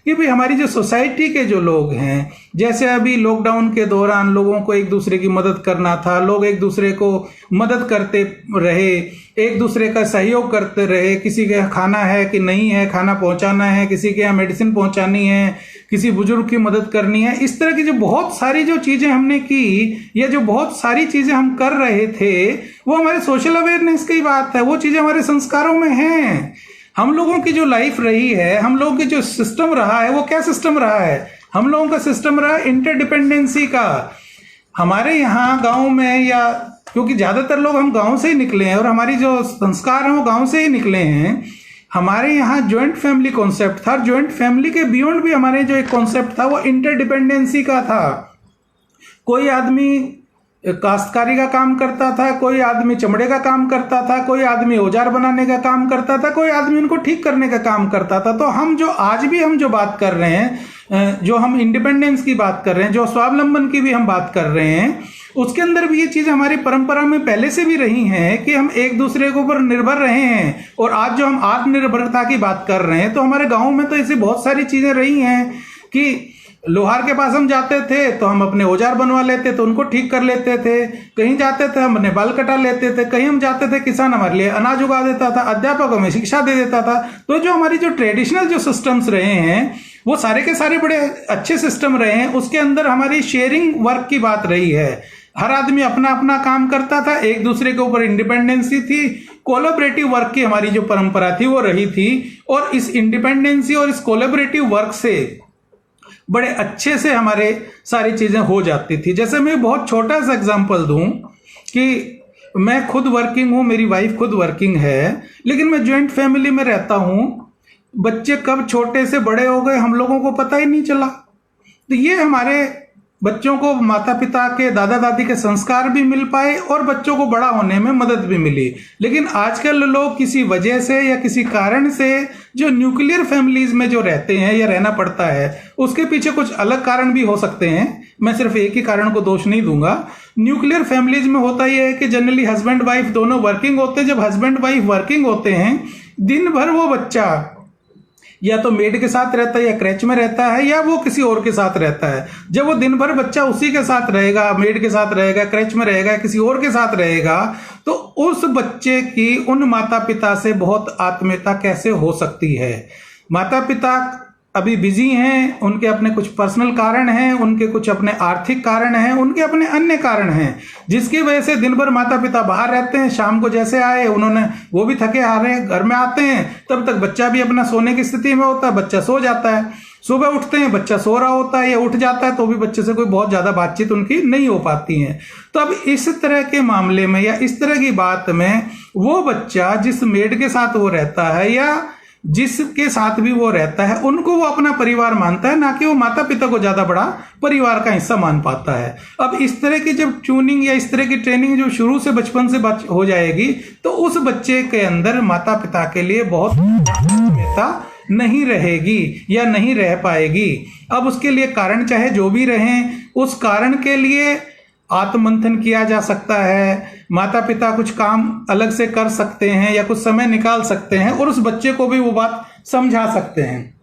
कि भाई हमारी जो सोसाइटी के जो लोग हैं, जैसे अभी लॉकडाउन के दौरान लोगों को एक दूसरे की मदद करना था, लोग एक दूसरे को मदद करते रहे, एक दूसरे का सहयोग करते रहे। किसी के खाना है कि नहीं है, खाना पहुंचाना है, किसी के यहाँ मेडिसिन पहुंचानी है, किसी बुजुर्ग की मदद करनी है। इस तरह की जो बहुत सारी जो चीजें हमने की, या जो बहुत सारी चीजें हम कर रहे थे, वो हमारे सोशल अवेयरनेस की बात है। वो चीजें हमारे संस्कारों में हैं। हम लोगों की जो लाइफ रही है, हम लोगों की जो सिस्टम रहा है, वो क्या सिस्टम रहा है? हम लोगों का सिस्टम रहा है इंटरडिपेंडेंसी का। हमारे यहाँ गांव में, या क्योंकि ज्यादातर लोग हम गांव से ही निकले हैं और हमारी जो संस्कार हैं वो गांव से ही निकले हैं। हमारे यहाँ ज्वाइंट फैमिली कॉन्सेप्ट था। ज्वाइंट फैमिली के बियॉन्ड भी हमारे जो एक कॉन्सेप्ट था वो इंटरडिपेंडेंसी का था। कोई आदमी काश्तकारी का काम करता था, कोई आदमी चमड़े का काम करता था, कोई आदमी औजार बनाने का काम करता था, कोई आदमी उनको ठीक करने का काम करता था। तो हम जो आज भी हम जो बात कर रहे हैं, जो हम इंडिपेंडेंस की बात कर रहे हैं, जो स्वावलंबन की भी हम बात कर रहे हैं, उसके अंदर भी ये चीज हमारी परंपरा में पहले से भी रही है कि हम एक दूसरे के ऊपर निर्भर रहे हैं। और आज जो हम आत्मनिर्भरता की बात कर रहे हैं, तो हमारे गाँव में तो ऐसी बहुत सारी चीजें रही हैं कि लोहार के पास हम जाते थे तो हम अपने औजार बनवा लेते तो उनको ठीक कर लेते थे, कहीं जाते थे हम अपने बाल कटा लेते थे, कहीं हम जाते थे किसान हमारे लिए अनाज उगा देता था, अध्यापक हमें शिक्षा दे देता था। तो जो हमारी जो ट्रेडिशनल जो सिस्टम्स रहे हैं वो सारे के सारे बड़े अच्छे सिस्टम रहे हैं। उसके अंदर हमारी शेयरिंग वर्क की बात रही है। हर आदमी अपना अपना काम करता था, एक दूसरे के ऊपर इंडिपेंडेंसी थी, कोलैबोरेटिव वर्क की हमारी जो परंपरा थी वो रही थी। और इस इंडिपेंडेंसी और इस कोलैबोरेटिव वर्क से बड़े अच्छे से हमारे सारी चीजें हो जाती थी। जैसे मैं बहुत छोटा सा एग्जांपल दूं कि मैं खुद वर्किंग हूं, मेरी वाइफ खुद वर्किंग है, लेकिन मैं ज्वाइंट फैमिली में रहता हूं। बच्चे कब छोटे से बड़े हो गए हम लोगों को पता ही नहीं चला। तो ये हमारे बच्चों को माता पिता के, दादा दादी के संस्कार भी मिल पाए और बच्चों को बड़ा होने में मदद भी मिली। लेकिन आजकल लोग किसी वजह से या किसी कारण से जो न्यूक्लियर फैमिलीज में जो रहते हैं या रहना पड़ता है, उसके पीछे कुछ अलग कारण भी हो सकते हैं। मैं सिर्फ एक ही कारण को दोष नहीं दूंगा। न्यूक्लियर फैमिलीज में होता यह है कि जनरली हस्बैंड वाइफ दोनों वर्किंग होते हैं। जब हस्बैंड वाइफ वर्किंग होते हैं, दिन भर वो बच्चा या तो मेड के साथ रहता है, या क्रैच में रहता है, या वो किसी और के साथ रहता है। जब वो दिन भर बच्चा उसी के साथ रहेगा, मेड के साथ रहेगा, क्रैच में रहेगा, किसी और के साथ रहेगा, तो उस बच्चे की उन माता पिता से बहुत आत्मीयता कैसे हो सकती है? माता पिता अभी बिजी हैं, उनके अपने कुछ पर्सनल कारण हैं, उनके कुछ अपने आर्थिक कारण हैं, उनके अपने अन्य कारण हैं, जिसकी वजह से दिन भर माता पिता बाहर रहते हैं। शाम को जैसे आए उन्होंने, वो भी थके हारे घर में आते हैं, तब तक बच्चा भी अपना सोने की स्थिति में होता है, बच्चा सो जाता है। सुबह उठते हैं, बच्चा सो रहा होता है या उठ जाता है, तो भी बच्चे से कोई बहुत ज्यादा बातचीत उनकी नहीं हो पाती है। तो अब इस तरह के मामले में या इस तरह की बात में वो बच्चा जिस मेड के साथ वो रहता है या जिसके साथ भी वो रहता है, उनको वो अपना परिवार मानता है, ना कि वो माता पिता को ज्यादा बड़ा परिवार का हिस्सा मान पाता है। अब इस तरह की जब ट्यूनिंग या इस तरह की ट्रेनिंग जो शुरू से बचपन से हो जाएगी, तो उस बच्चे के अंदर माता पिता के लिए बहुत आत्मीयता नहीं रहेगी या नहीं रह पाएगी। अब उसके लिए कारण चाहे जो भी रहें, उस कारण के लिए आत्ममंथन किया जा सकता है, माता पिता कुछ काम अलग से कर सकते हैं या कुछ समय निकाल सकते हैं और उस बच्चे को भी वो बात समझा सकते हैं।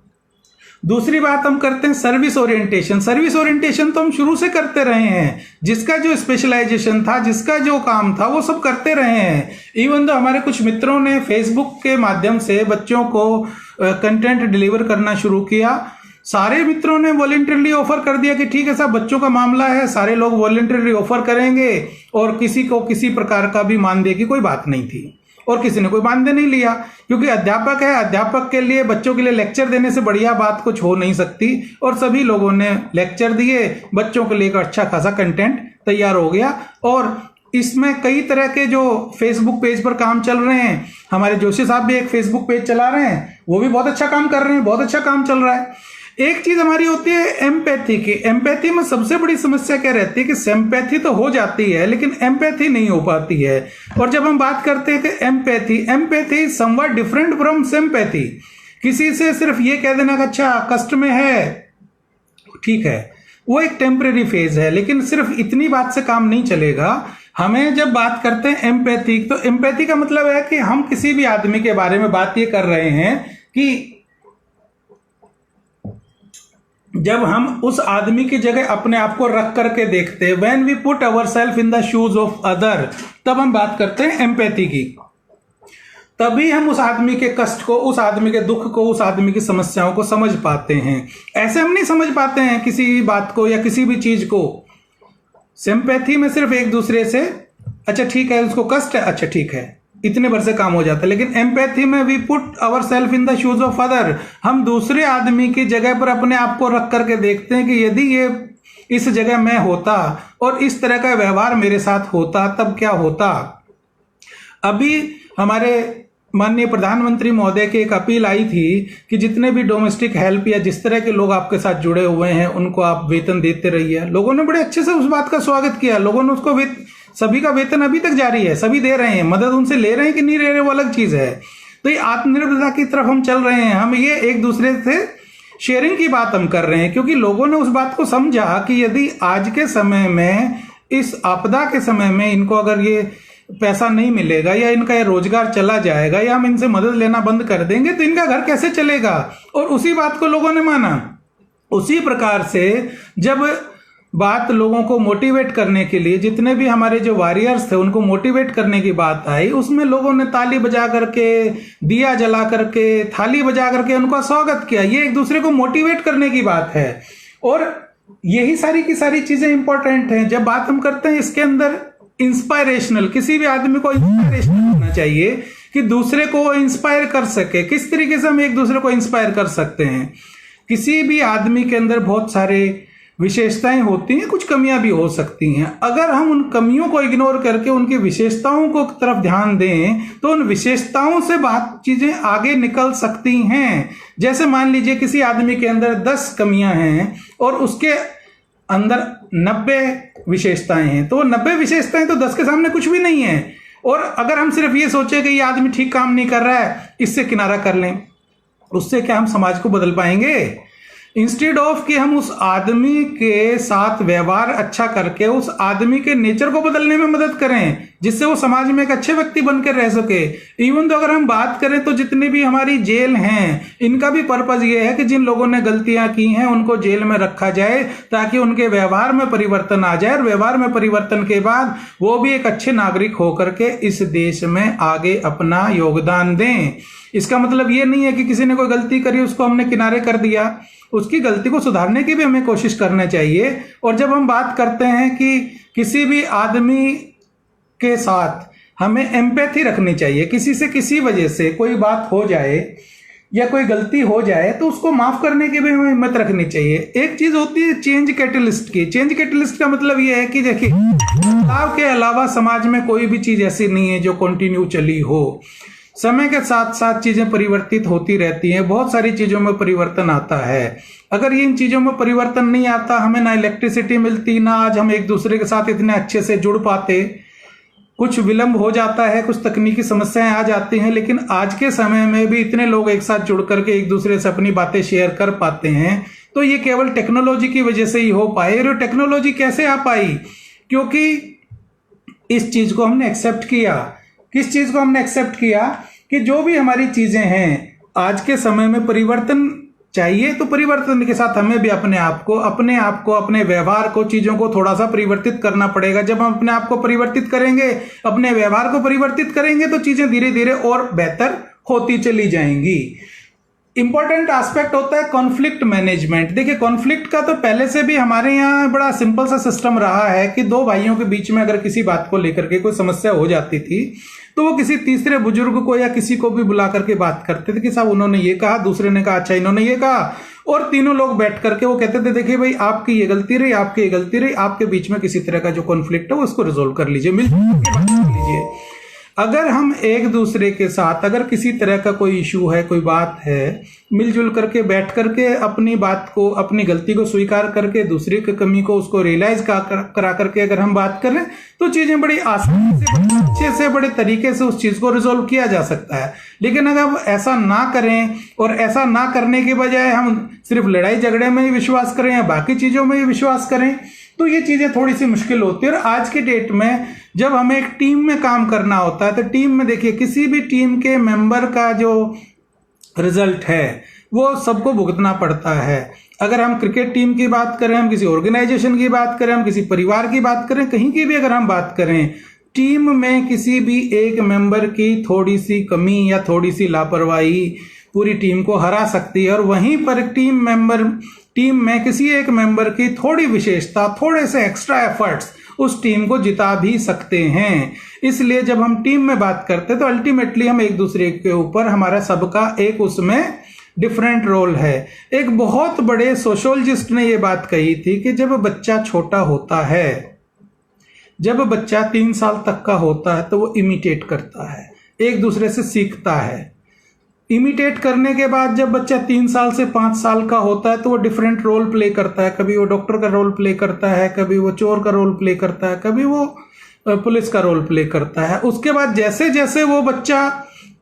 दूसरी बात हम करते हैं सर्विस ओरिएंटेशन। सर्विस ओरिएंटेशन तो हम शुरू से करते रहे हैं, जिसका जो स्पेशलाइजेशन था, जिसका जो काम था, वो सब करते रहे हैं। इवन तो हमारे कुछ मित्रों ने फेसबुक के माध्यम से बच्चों को कंटेंट डिलीवर करना शुरू किया। सारे मित्रों ने वॉलंटरली ऑफर कर दिया कि ठीक है साहब, बच्चों का मामला है, सारे लोग वॉलंटरली ऑफर करेंगे और किसी को किसी प्रकार का भी मानदेय की कोई बात नहीं थी। और किसी ने कोई मानदेय नहीं लिया, क्योंकि अध्यापक है, अध्यापक के लिए बच्चों के लिए लेक्चर देने से बढ़िया बात कुछ हो नहीं सकती। और सभी लोगों ने लेक्चर दिए, बच्चों के लिए एक अच्छा खासा कंटेंट तैयार हो गया। और इसमें कई तरह के जो फेसबुक पेज पर काम चल रहे हैं, हमारे जोशी साहब भी एक फेसबुक पेज चला रहे हैं, वो भी बहुत अच्छा काम कर रहे हैं, बहुत अच्छा काम चल रहा है। एक चीज हमारी होती है एम्पैथी की। एम्पैथी में सबसे बड़ी समस्या क्या रहती है कि सिंपैथी तो हो जाती है लेकिन एम्पैथी नहीं हो पाती है। और जब हम बात करते हैं कि empathy somewhat different from sympathy. किसी से सिर्फ ये कह देना कि अच्छा कष्ट में है, ठीक है, वो एक टेम्परेरी फेज है, लेकिन सिर्फ इतनी बात से काम नहीं चलेगा। हमें जब बात करते हैं एम्पैथी, तो एम्पैथी का मतलब है कि हम किसी भी आदमी के बारे में बात ये कर रहे हैं कि जब हम उस आदमी की जगह अपने आप को रख करके देखते हैं, when we put our self in the shoes of other, तब हम बात करते हैं एम्पैथी की। तभी हम उस आदमी के कष्ट को, उस आदमी के दुख को, उस आदमी की समस्याओं को समझ पाते हैं। ऐसे हम नहीं समझ पाते हैं किसी भी बात को या किसी भी चीज को। सिंपैथी में सिर्फ एक दूसरे से अच्छा ठीक है, उसको कष्ट है, अच्छा ठीक है, इतने भर से काम हो जाता है। लेकिन एम्पैथी में we put our self in the shoes of other, हम दूसरे आदमी की जगह पर अपने आप को रख करके देखते हैं कि यदि ये इस जगह मैं होता और इस तरह का व्यवहार मेरे साथ होता तब क्या होता। अभी हमारे माननीय प्रधानमंत्री महोदय की एक अपील आई थी कि जितने भी डोमेस्टिक हेल्प या जिस तरह के लोग आपके साथ जुड़े हुए हैं उनको आप वेतन देते रहिए। लोगों ने बड़े अच्छे से उस बात का स्वागत किया। लोगों ने उसको सभी का वेतन अभी तक जारी है, सभी दे रहे हैं। मदद उनसे ले रहे हैं कि नहीं ले रहे वो अलग चीज है। तो ये आत्मनिर्भरता की तरफ हम चल रहे हैं। हम ये एक दूसरे से शेयरिंग की बात हम कर रहे हैं, क्योंकि लोगों ने उस बात को समझा कि यदि आज के समय में, इस आपदा के समय में इनको अगर ये पैसा नहीं मिलेगा या इनका ये रोजगार चला जाएगा या हम इनसे मदद लेना बंद कर देंगे तो इनका घर कैसे चलेगा। और उसी बात को लोगों ने माना। उसी प्रकार से जब बात लोगों को मोटिवेट करने के लिए, जितने भी हमारे जो वॉरियर्स थे उनको मोटिवेट करने की बात आई, उसमें लोगों ने ताली बजा करके, दिया जला करके, थाली बजा करके उनका स्वागत किया। ये एक दूसरे को मोटिवेट करने की बात है। और यही सारी की सारी चीजें इंपॉर्टेंट हैं। जब बात हम करते हैं इसके अंदर इंस्पायरेशनल, किसी भी आदमी को इंस्पायरेशनल होना चाहिए कि दूसरे को इंस्पायर कर सके। किस तरीके से हम एक दूसरे को इंस्पायर कर सकते हैं। किसी भी आदमी के अंदर बहुत सारे विशेषताएं होती हैं, कुछ कमियां भी हो सकती हैं। अगर हम उन कमियों को इग्नोर करके उनकी विशेषताओं को तरफ ध्यान दें तो उन विशेषताओं से बात चीजें आगे निकल सकती हैं। जैसे मान लीजिए किसी आदमी के अंदर 10 कमियां हैं और उसके अंदर 90 विशेषताएं हैं, तो 90 विशेषताएं तो 10 के सामने कुछ भी नहीं है। और अगर हम सिर्फ ये सोचे कि ये आदमी ठीक काम नहीं कर रहा है, इससे किनारा कर लें, उससे क्या हम समाज को बदल पाएंगे? इंस्टेड ऑफ कि हम उस आदमी के साथ व्यवहार अच्छा करके उस आदमी के नेचर को बदलने में मदद करें, जिससे वो समाज में एक अच्छे व्यक्ति बनकर रह सके। इवन तो अगर हम बात करें तो जितनी भी हमारी जेल हैं, इनका भी पर्पज ये है कि जिन लोगों ने गलतियां की हैं उनको जेल में रखा जाए ताकि उनके व्यवहार में परिवर्तन आ जाए। और व्यवहार में परिवर्तन के बाद वो भी एक अच्छे नागरिक होकर के इस देश में आगे अपना योगदान दें। इसका मतलब ये नहीं है कि किसी ने कोई गलती करी उसको हमने किनारे कर दिया, उसकी गलती को सुधारने की भी हमें कोशिश करना चाहिए। और जब हम बात करते हैं कि किसी भी आदमी के साथ हमें एम्पैथी रखनी चाहिए, किसी से किसी वजह से कोई बात हो जाए या कोई गलती हो जाए तो उसको माफ करने की भी हमें हिम्मत रखनी चाहिए। एक चीज होती है चेंज कैटलिस्ट की। चेंज कैटलिस्ट का मतलब ये है कि देखिए, बदलाव के अलावा समाज में कोई भी चीज ऐसी नहीं है जो कंटिन्यू चली हो। समय के साथ साथ चीजें परिवर्तित होती रहती हैं, बहुत सारी चीजों में परिवर्तन आता है। अगर इन चीजों में परिवर्तन नहीं आता, हमें ना इलेक्ट्रिसिटी मिलती, ना आज हम एक दूसरे के साथ इतने अच्छे से जुड़ पाते। कुछ विलंब हो जाता है, कुछ तकनीकी समस्याएं आ जाती हैं, लेकिन आज के समय में भी इतने लोग एक साथ जुड़ करके एक दूसरे से अपनी बातें शेयर कर पाते हैं। तो ये केवल टेक्नोलॉजी की वजह से ही हो पाए। और टेक्नोलॉजी कैसे आ पाई? क्योंकि इस चीज को हमने एक्सेप्ट किया। किस चीज को हमने एक्सेप्ट किया? कि जो भी हमारी चीजें हैं, आज के समय में परिवर्तन चाहिए, तो परिवर्तन के साथ हमें भी अपने आप को, अपने व्यवहार को, चीजों को थोड़ा सा परिवर्तित करना पड़ेगा। जब हम अपने आप को परिवर्तित करेंगे, अपने व्यवहार को परिवर्तित करेंगे, तो चीजें धीरे धीरे और बेहतर होती चली जाएंगी। इंपॉर्टेंट एस्पेक्ट होता है कॉन्फ्लिक्ट मैनेजमेंट। देखिए कॉन्फ्लिक्ट का तो पहले से भी हमारे यहाँ बड़ा सिंपल सा सिस्टम रहा है कि दो भाइयों के बीच में अगर किसी बात को लेकर के कोई समस्या हो जाती थी तो वो किसी तीसरे बुजुर्ग को या किसी को भी बुला करके बात करते थे कि साहब उन्होंने ये कहा, दूसरे ने कहा अच्छा इन्होंने ये कहा, और तीनों लोग बैठ करके वो कहते थे देखिए भाई आपकी ये गलती रही, आपकी ये गलती रही, आपके बीच में किसी तरह का जो कॉन्फ्लिक्ट है वो उसको रिजोल्व कर लीजिए, मिलजुल के बात कर लीजिए। अगर हम एक दूसरे के साथ अगर किसी तरह का कोई इशू है, कोई बात है, मिलजुल करके बैठ करके अपनी बात को, अपनी गलती को स्वीकार करके दूसरे की कमी को उसको रियलाइज करा करके अगर हम बात करें तो चीजें बड़ी आसानी से, बड़े अच्छे से, बड़े तरीके से उस चीज को रिजोल्व किया जा सकता है। लेकिन अगर हम ऐसा ना करें और ऐसा ना करने के बजाय हम सिर्फ लड़ाई झगड़े में ही विश्वास करें या बाकी चीजों में ही विश्वास करें तो ये चीजें थोड़ी सी मुश्किल होती है। और आज के डेट में जब हमें एक टीम में काम करना होता है तो टीम में देखिए किसी भी टीम के मेंबर का जो रिजल्ट है वो सबको भुगतना पड़ता है। अगर हम क्रिकेट टीम की बात करें, हम किसी ऑर्गेनाइजेशन की बात करें, हम किसी परिवार की बात करें, कहीं की भी अगर हम बात करें, टीम में किसी भी एक मेंबर की थोड़ी सी कमी या थोड़ी सी लापरवाही पूरी टीम को हरा सकती है। और वहीं पर टीम में किसी एक मेंबर की थोड़ी विशेषता, थोड़े से एक्स्ट्रा एफर्ट्स उस टीम को जिता भी सकते हैं। इसलिए जब हम टीम में बात करते हैं तो अल्टीमेटली हम एक दूसरे के ऊपर, हमारा सबका एक उसमें डिफरेंट रोल है। एक बहुत बड़े सोशियोलॉजिस्ट ने यह बात कही थी कि जब बच्चा छोटा होता है, जब बच्चा 3 साल तक का होता है तो वो इमिटेट करता है, एक दूसरे से सीखता है। इमिटेट करने के बाद जब बच्चा 3 साल से 5 साल का होता है तो वो डिफरेंट रोल प्ले करता है। कभी वो डॉक्टर का रोल प्ले करता है, कभी वो चोर का रोल प्ले करता है, कभी वो पुलिस का रोल प्ले करता है। उसके बाद जैसे जैसे वो बच्चा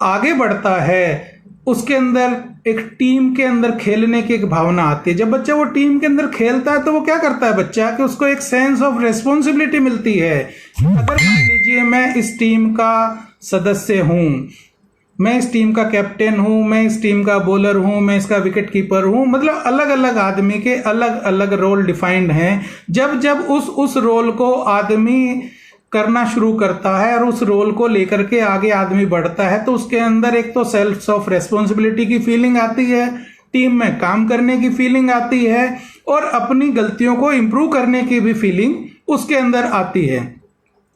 आगे बढ़ता है उसके अंदर एक टीम के अंदर खेलने की एक भावना आती है। जब बच्चा वो टीम के अंदर खेलता है तो वो क्या करता है बच्चा कि उसको एक सेंस ऑफ रिस्पॉन्सिबिलिटी मिलती है। अगर मान लीजिए मैं इस टीम का सदस्य हूं, मैं इस टीम का कैप्टन हूं, मैं इस टीम का बॉलर हूं, मैं इसका विकेट कीपर हूं, मतलब अलग अलग आदमी के अलग अलग रोल डिफाइंड हैं। जब जब उस रोल को आदमी करना शुरू करता है और उस रोल को लेकर के आगे आदमी बढ़ता है तो उसके अंदर एक तो सेल्फ ऑफ रेस्पॉन्सिबिलिटी की फीलिंग आती है, टीम में काम करने की फीलिंग आती है और अपनी गलतियों को इंप्रूव करने की भी फीलिंग उसके अंदर आती है।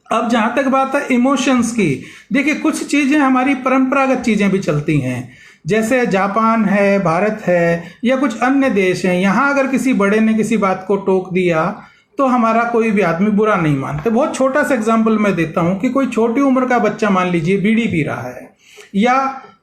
अब जहां तक बात है इमोशंस की, देखिए कुछ चीजें हमारी परंपरागत चीजें भी चलती हैं, जैसे जापान है, भारत है या कुछ अन्य देश हैं। यहां अगर किसी बड़े ने किसी बात को टोक दिया तो हमारा कोई भी आदमी बुरा नहीं मानते। बहुत छोटा सा एग्जांपल मैं देता हूं कि कोई छोटी उम्र का बच्चा मान लीजिए बीड़ी पी रहा है या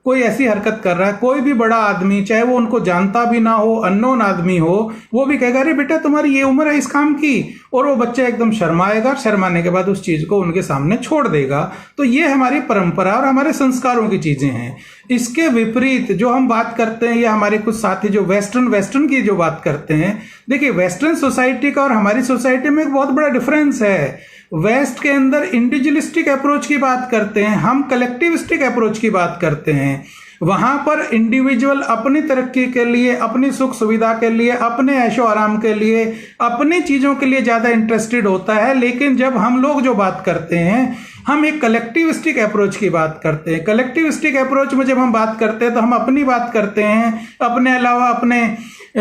कोई ऐसी हरकत कर रहा है, कोई भी बड़ा आदमी, चाहे वो उनको जानता भी ना हो, अननोन आदमी हो, वो भी कहेगा अरे बेटा तुम्हारी ये उम्र है इस काम की, और वो बच्चा एकदम शर्माएगा, शर्माने के बाद उस चीज को उनके सामने छोड़ देगा। तो ये हमारी परंपरा और हमारे संस्कारों की चीजें हैं। इसके विपरीत जो हम बात करते हैं या हमारे कुछ साथी जो वेस्टर्न की जो बात करते हैं, देखिए वेस्टर्न सोसाइटी का और हमारी सोसाइटी में एक बहुत बड़ा डिफरेंस है। वेस्ट के अंदर इंडिविजुअलिस्टिक अप्रोच की बात करते हैं, हम कलेक्टिविस्टिक अप्रोच की बात करते हैं। वहां पर इंडिविजुअल अपनी तरक्की के लिए, अपनी सुख सुविधा के लिए, अपने ऐशो आराम के लिए, अपनी चीजों के लिए ज्यादा इंटरेस्टेड होता है। लेकिन जब हम लोग जो बात करते हैं, हम एक कलेक्टिविस्टिक अप्रोच की बात करते हैं। कलेक्टिविस्टिक अप्रोच में जब हम बात करते हैं तो हम अपनी बात करते हैं, अपने अलावा अपने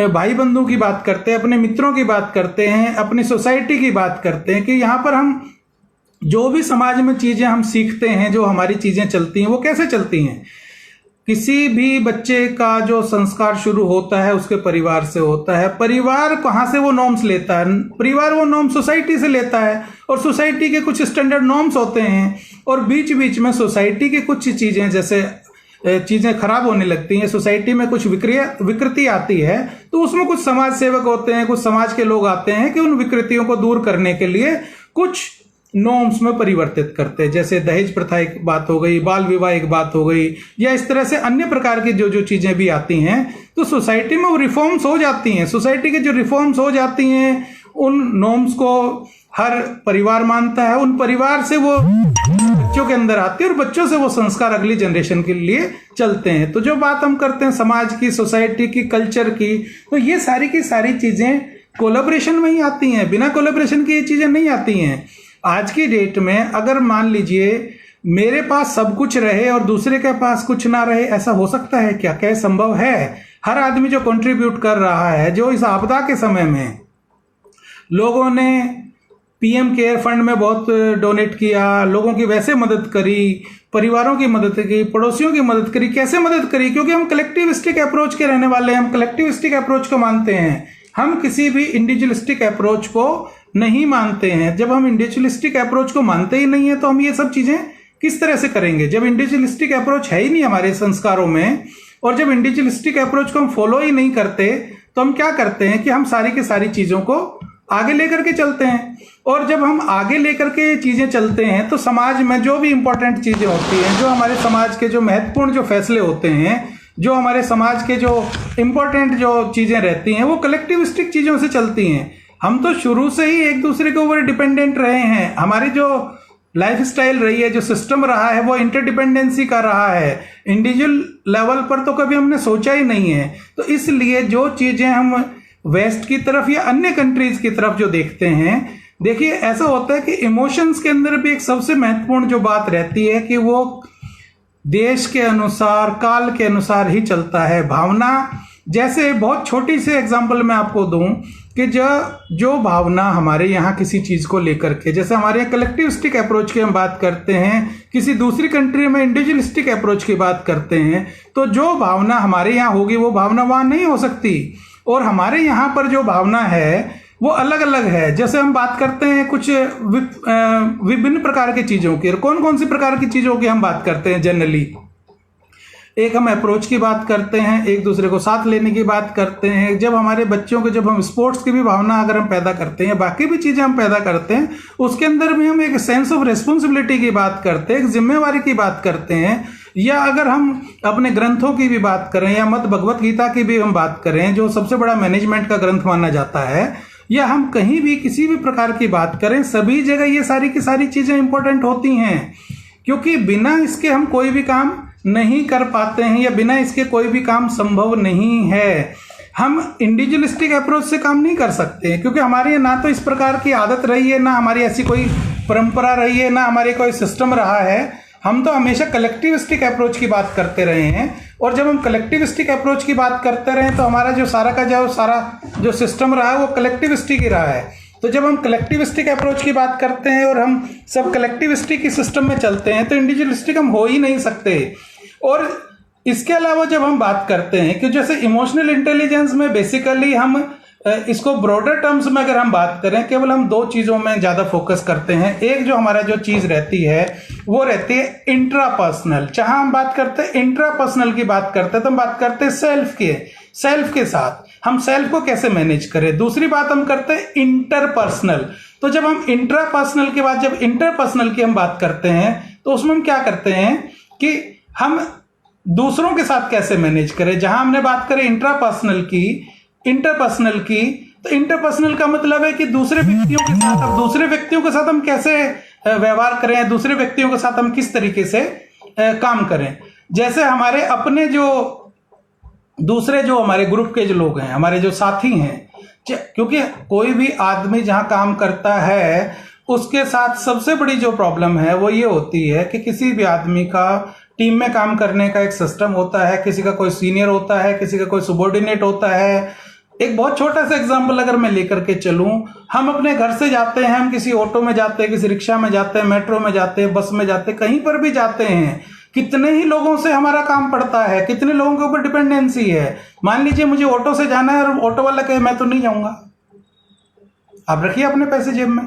भाई बंधु की बात करते हैं, अपने मित्रों की बात करते हैं, अपनी सोसाइटी की बात करते हैं कि यहाँ पर हम जो भी समाज में चीजें हम सीखते हैं, जो हमारी चीजें चलती हैं वो कैसे चलती हैं। किसी भी बच्चे का जो संस्कार शुरू होता है उसके परिवार से होता है। परिवार कहाँ से वो नॉर्म्स लेता है? परिवार वो नॉर्म सोसाइटी से लेता है और सोसाइटी के कुछ स्टैंडर्ड नॉर्म्स होते हैं और बीच बीच में सोसाइटी की कुछ चीजें, जैसे चीजें खराब होने लगती हैं, सोसाइटी में कुछ विकृति आती है तो उसमें कुछ समाज सेवक होते हैं, कुछ समाज के लोग आते हैं कि उन विकृतियों को दूर करने के लिए कुछ नॉर्म्स में परिवर्तित करते हैं। जैसे दहेज प्रथा एक बात हो गई, बाल विवाह एक बात हो गई, या इस तरह से अन्य प्रकार की जो चीजें भी आती हैं तो सोसाइटी में वो रिफॉर्म्स हो जाती हैं। सोसाइटी की जो रिफॉर्म्स हो जाती हैं उन नॉर्म्स को हर परिवार मानता है, उन परिवार से वो बच्चों के अंदर आती है और बच्चों से वो संस्कार अगली जनरेशन के लिए चलते हैं। तो जो बात हम करते हैं समाज की, सोसाइटी की, कल्चर की, तो ये सारी की सारी चीजें कोलैबोरेशन में ही आती हैं। बिना कोलैबोरेशन की ये चीजें नहीं आती हैं। आज की डेट में अगर मान लीजिए मेरे पास सब कुछ रहे और दूसरे के पास कुछ ना रहे, ऐसा हो सकता है क्या? क्या संभव है? हर आदमी जो कंट्रीब्यूट कर रहा है, जो इस आपदा के समय में लोगों ने पीएम केयर फंड में बहुत डोनेट किया, लोगों की वैसे मदद करी, परिवारों की मदद की, पड़ोसियों की मदद करी। कैसे मदद करी? क्योंकि हम कलेक्टिविस्टिक अप्रोच के रहने वाले हैं, हम कलेक्टिविस्टिक अप्रोच को मानते हैं, हम किसी भी इंडिविजुअलिस्टिक अप्रोच को नहीं मानते हैं। जब हम इंडिविजुअलिस्टिक अप्रोच को मानते ही नहीं है तो हम ये सब चीजें किस तरह से करेंगे? जब इंडिविजुअलिस्टिक अप्रोच है ही नहीं हमारे संस्कारों में, और जब इंडिविजुअलिस्टिक अप्रोच को हम फॉलो ही नहीं करते, तो हम क्या करते हैं कि हम सारी की सारी चीजों को आगे लेकर के चलते हैं। और जब हम आगे लेकर के चीजें चलते हैं तो समाज में जो भी इंपॉर्टेंट चीजें होती हैं, जो हमारे समाज के जो महत्वपूर्ण जो फैसले होते हैं, जो हमारे समाज के जो इंपॉर्टेंट जो चीजें रहती हैं, वो कलेक्टिविस्टिक चीजों से चलती हैं। हम तो शुरू से ही एक दूसरे के ऊपर डिपेंडेंट रहे हैं। हमारी जो लाइफ स्टाइल रही है, जो सिस्टम रहा है, वो इंटरडिपेंडेंसी का रहा है। इंडिविजुअल लेवल पर तो कभी हमने सोचा ही नहीं है। तो इसलिए जो चीजें हम वेस्ट की तरफ या अन्य कंट्रीज की तरफ जो देखते हैं, देखिए ऐसा होता है कि इमोशंस के अंदर भी एक सबसे महत्वपूर्ण जो बात रहती है कि वो देश के अनुसार, काल के अनुसार ही चलता है। भावना, जैसे बहुत छोटी सी एग्जांपल मैं आपको दूं कि जो भावना हमारे यहाँ किसी चीज को लेकर के, जैसे हमारे यहाँ कलेक्टिविस्टिक अप्रोच की हम बात करते हैं, किसी दूसरी कंट्री में इंडिविजुअलिस्टिक अप्रोच की बात करते हैं, तो जो भावना हमारे यहाँ होगी वो भावना वहां नहीं हो सकती। और हमारे यहाँ पर जो भावना है वो अलग अलग है। जैसे हम बात करते हैं कुछ विभिन्न प्रकार की चीजों की, कौन कौन सी प्रकार की चीजों की हम बात करते हैं जनरली? एक हम अप्रोच की बात करते हैं, एक दूसरे को साथ लेने की बात करते हैं। जब हमारे बच्चों के, जब हम स्पोर्ट्स की भी भावना अगर हम पैदा करते हैं, बाकी भी चीजें हम पैदा करते हैं, उसके अंदर भी हम एक सेंस ऑफ रेस्पॉन्सिबिलिटी की बात करते हैं, एक जिम्मेवारी की बात करते हैं। या अगर हम अपने ग्रंथों की भी बात करें, या मत भगवत गीता की भी हम बात करें, जो सबसे बड़ा मैनेजमेंट का ग्रंथ माना जाता है, या हम कहीं भी किसी भी प्रकार की बात करें, सभी जगह ये सारी की सारी चीजें इंपॉर्टेंट होती हैं। क्योंकि बिना इसके हम कोई भी काम नहीं कर पाते हैं, या बिना इसके कोई भी काम संभव नहीं है। हम इंडिविजुअलिस्टिक अप्रोच से काम नहीं कर सकते, क्योंकि हमारे ना तो इस प्रकार की आदत रही है, ना हमारी ऐसी कोई परंपरा रही है, ना हमारे कोई सिस्टम रहा है। हम तो हमेशा कलेक्टिविस्टिक अप्रोच की बात करते रहे हैं। और जब हम कलेक्टिविस्टिक अप्रोच की बात करते रहे तो हमारा जो सारा जो सिस्टम रहा है वो कलेक्टिविस्टिक ही रहा है। तो जब हम कलेक्टिविस्टिक अप्रोच की बात करते हैं और हम सब कलेक्टिविस्टिक की सिस्टम में चलते हैं, तो इंडिविजुअलिस्टिक हम हो ही नहीं सकते। और इसके अलावा जब हम बात करते हैं कि जैसे इमोशनल इंटेलिजेंस में बेसिकली हम इसको ब्रॉडर टर्म्स में अगर हम बात करें, केवल हम दो चीजों में ज्यादा फोकस करते हैं। एक जो हमारा जो चीज रहती है वो रहती है इंट्रापर्सनल। जहां हम बात करते हैं इंट्रापर्सनल की बात करते हैं, तो हम बात करते हैं सेल्फ के साथ हम सेल्फ को कैसे मैनेज करें। दूसरी बात हम करते हैं इंटरपर्सनल। तो जब हम इंट्रापर्सनल के बाद जब इंटरपर्सनल की हम बात करते हैं, तो उसमें हम क्या करते हैं कि हम दूसरों के साथ कैसे मैनेज करें। जहां हमने बात करें इंट्रापर्सनल की, इंटरपर्सनल की, तो इंटरपर्सनल का मतलब है कि दूसरे व्यक्तियों के साथ, अब दूसरे व्यक्तियों के साथ हम कैसे व्यवहार करें, दूसरे व्यक्तियों के साथ हम किस तरीके से काम करें। जैसे हमारे अपने जो दूसरे जो हमारे ग्रुप के जो लोग हैं, हमारे जो साथी हैं, क्योंकि कोई भी आदमी जहां काम करता है उसके साथ सबसे बड़ी जो प्रॉब्लम है वो ये होती है कि किसी भी आदमी का टीम में काम करने का एक सिस्टम होता है, किसी का कोई सीनियर होता है, किसी का कोई सबॉर्डिनेट होता है। एक बहुत छोटा सा एग्जांपल अगर मैं लेकर के चलूं, हम अपने घर से जाते हैं, हम किसी ऑटो में जाते हैं, किसी रिक्शा में जाते हैं, मेट्रो में जाते हैं, बस में जाते हैं, कहीं पर भी जाते हैं, कितने ही लोगों से हमारा काम पड़ता है, कितने लोगों के ऊपर डिपेंडेंसी है। मान लीजिए मुझे ऑटो से जाना है और ऑटो वाला कहे मैं तो नहीं जाऊंगा, आप रखिए अपने पैसे जेब में,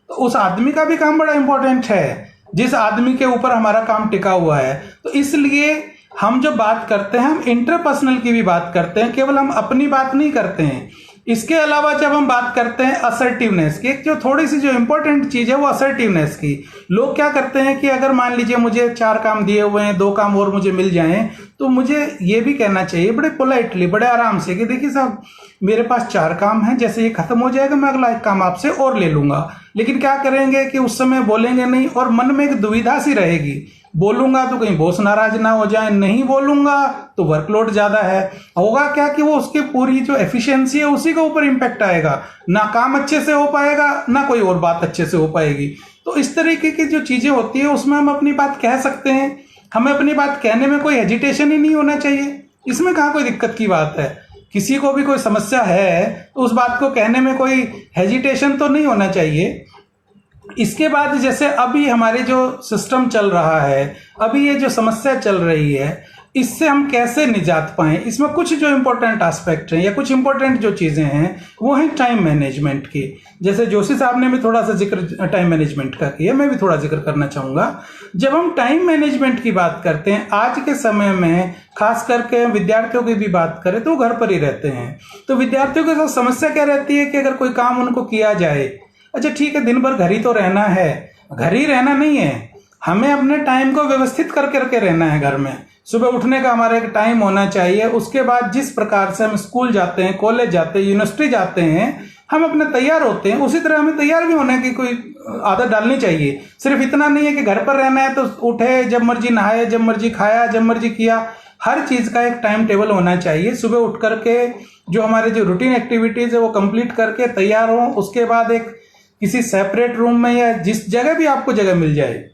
तो उस आदमी का भी काम बड़ा इंपॉर्टेंट है जिस आदमी के ऊपर हमारा काम टिका हुआ है। तो इसलिए हम जब बात करते हैं, हम इंटरपर्सनल की भी बात करते हैं, केवल हम अपनी बात नहीं करते हैं। इसके अलावा जब हम बात करते हैं असर्टिवनेस की, एक जो थोड़ी सी जो इंपॉर्टेंट चीज है वो असर्टिवनेस की। लोग क्या करते हैं कि अगर मान लीजिए मुझे 4 काम दिए हुए हैं, 2 काम और मुझे मिल जाएं, तो मुझे ये भी कहना चाहिए बड़े पोलाइटली, बड़े आराम से कि देखिए साहब मेरे पास 4 काम हैं, जैसे ये खत्म हो जाएगा मैं अगला 1 काम आपसे और ले लूंगा। लेकिन क्या करेंगे कि उस समय बोलेंगे नहीं, और मन में एक दुविधा सी रहेगी, बोलूंगा तो कहीं बॉस नाराज ना हो जाए, नहीं बोलूंगा तो वर्कलोड ज्यादा है। होगा क्या कि वो उसके पूरी जो एफिशिएंसी है उसी के ऊपर इंपैक्ट आएगा, ना काम अच्छे से हो पाएगा, ना कोई और बात अच्छे से हो पाएगी। तो इस तरीके की जो चीज़ें होती है उसमें हम अपनी बात कह सकते हैं। हमें अपनी बात कहने में कोई हेजिटेशन ही नहीं होना चाहिए। इसमें कहाँ कोई दिक्कत की बात है। किसी को भी कोई समस्या है तो उस बात को कहने में कोई हेजिटेशन तो नहीं होना चाहिए। इसके बाद जैसे अभी हमारे जो सिस्टम चल रहा है, अभी ये जो समस्या चल रही है, इससे हम कैसे निजात पाएं, इसमें कुछ जो इम्पोर्टेंट एस्पेक्ट हैं या कुछ इम्पोर्टेंट जो चीज़ें हैं वो हैं टाइम मैनेजमेंट की। जैसे जोशी साहब ने भी थोड़ा सा जिक्र टाइम मैनेजमेंट का किया, मैं भी थोड़ा जिक्र करना चाहूँगा। जब हम टाइम मैनेजमेंट की बात करते हैं आज के समय में, खास करके विद्यार्थियों की भी बात करें तो घर पर ही रहते हैं, तो विद्यार्थियों के साथ समस्या क्या रहती है कि अगर कोई काम उनको किया जाए, अच्छा ठीक है दिन भर घर ही तो रहना है, घर ही रहना नहीं है, हमें अपने टाइम को व्यवस्थित करके रहना है। घर में सुबह उठने का हमारा एक टाइम होना चाहिए, उसके बाद जिस प्रकार से हम स्कूल जाते हैं, कॉलेज जाते हैं, यूनिवर्सिटी जाते हैं, हम अपने तैयार होते हैं, उसी तरह हमें तैयार भी होने की कोई आदत डालनी चाहिए। सिर्फ इतना नहीं है कि घर पर रहना है तो उठे जब मर्जी, नहाए जब मर्जी, खाया जब मर्जी किया। हर चीज़ का एक टाइम टेबल होना चाहिए। सुबह उठ करके जो हमारे जो रूटीन एक्टिविटीज़ है वो कंप्लीट करके तैयार हों, उसके बाद एक किसी सेपरेट रूम में या जिस जगह भी आपको जगह मिल जाए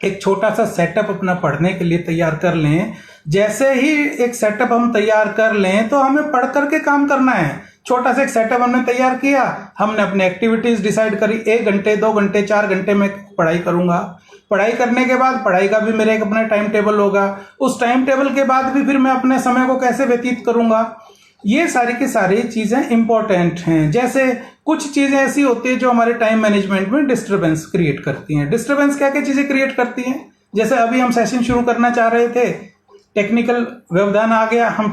एक छोटा सा सेटअप अपना पढ़ने के लिए तैयार कर लें। जैसे ही एक सेटअप हम तैयार कर लें तो हमें पढ़ करके काम करना है। छोटा सा एक सेटअप हमने तैयार किया, हमने अपने एक्टिविटीज डिसाइड करी, 1 घंटे 2 घंटे 4 घंटे में पढ़ाई करूंगा। पढ़ाई करने के बाद पढ़ाई का भी मेरे एक अपना टाइम टेबल होगा। उस टाइम टेबल के बाद भी फिर मैं अपने समय को कैसे व्यतीत करूंगा। ये सारी की सारी चीज़ें इंपॉर्टेंट हैं। जैसे कुछ चीज़ें ऐसी होती है जो हमारे टाइम मैनेजमेंट में डिस्टरबेंस क्रिएट करती हैं। डिस्टरबेंस क्या क्या चीज़ें क्रिएट करती हैं, जैसे अभी हम सेशन शुरू करना चाह रहे थे, टेक्निकल व्यवधान आ गया, हम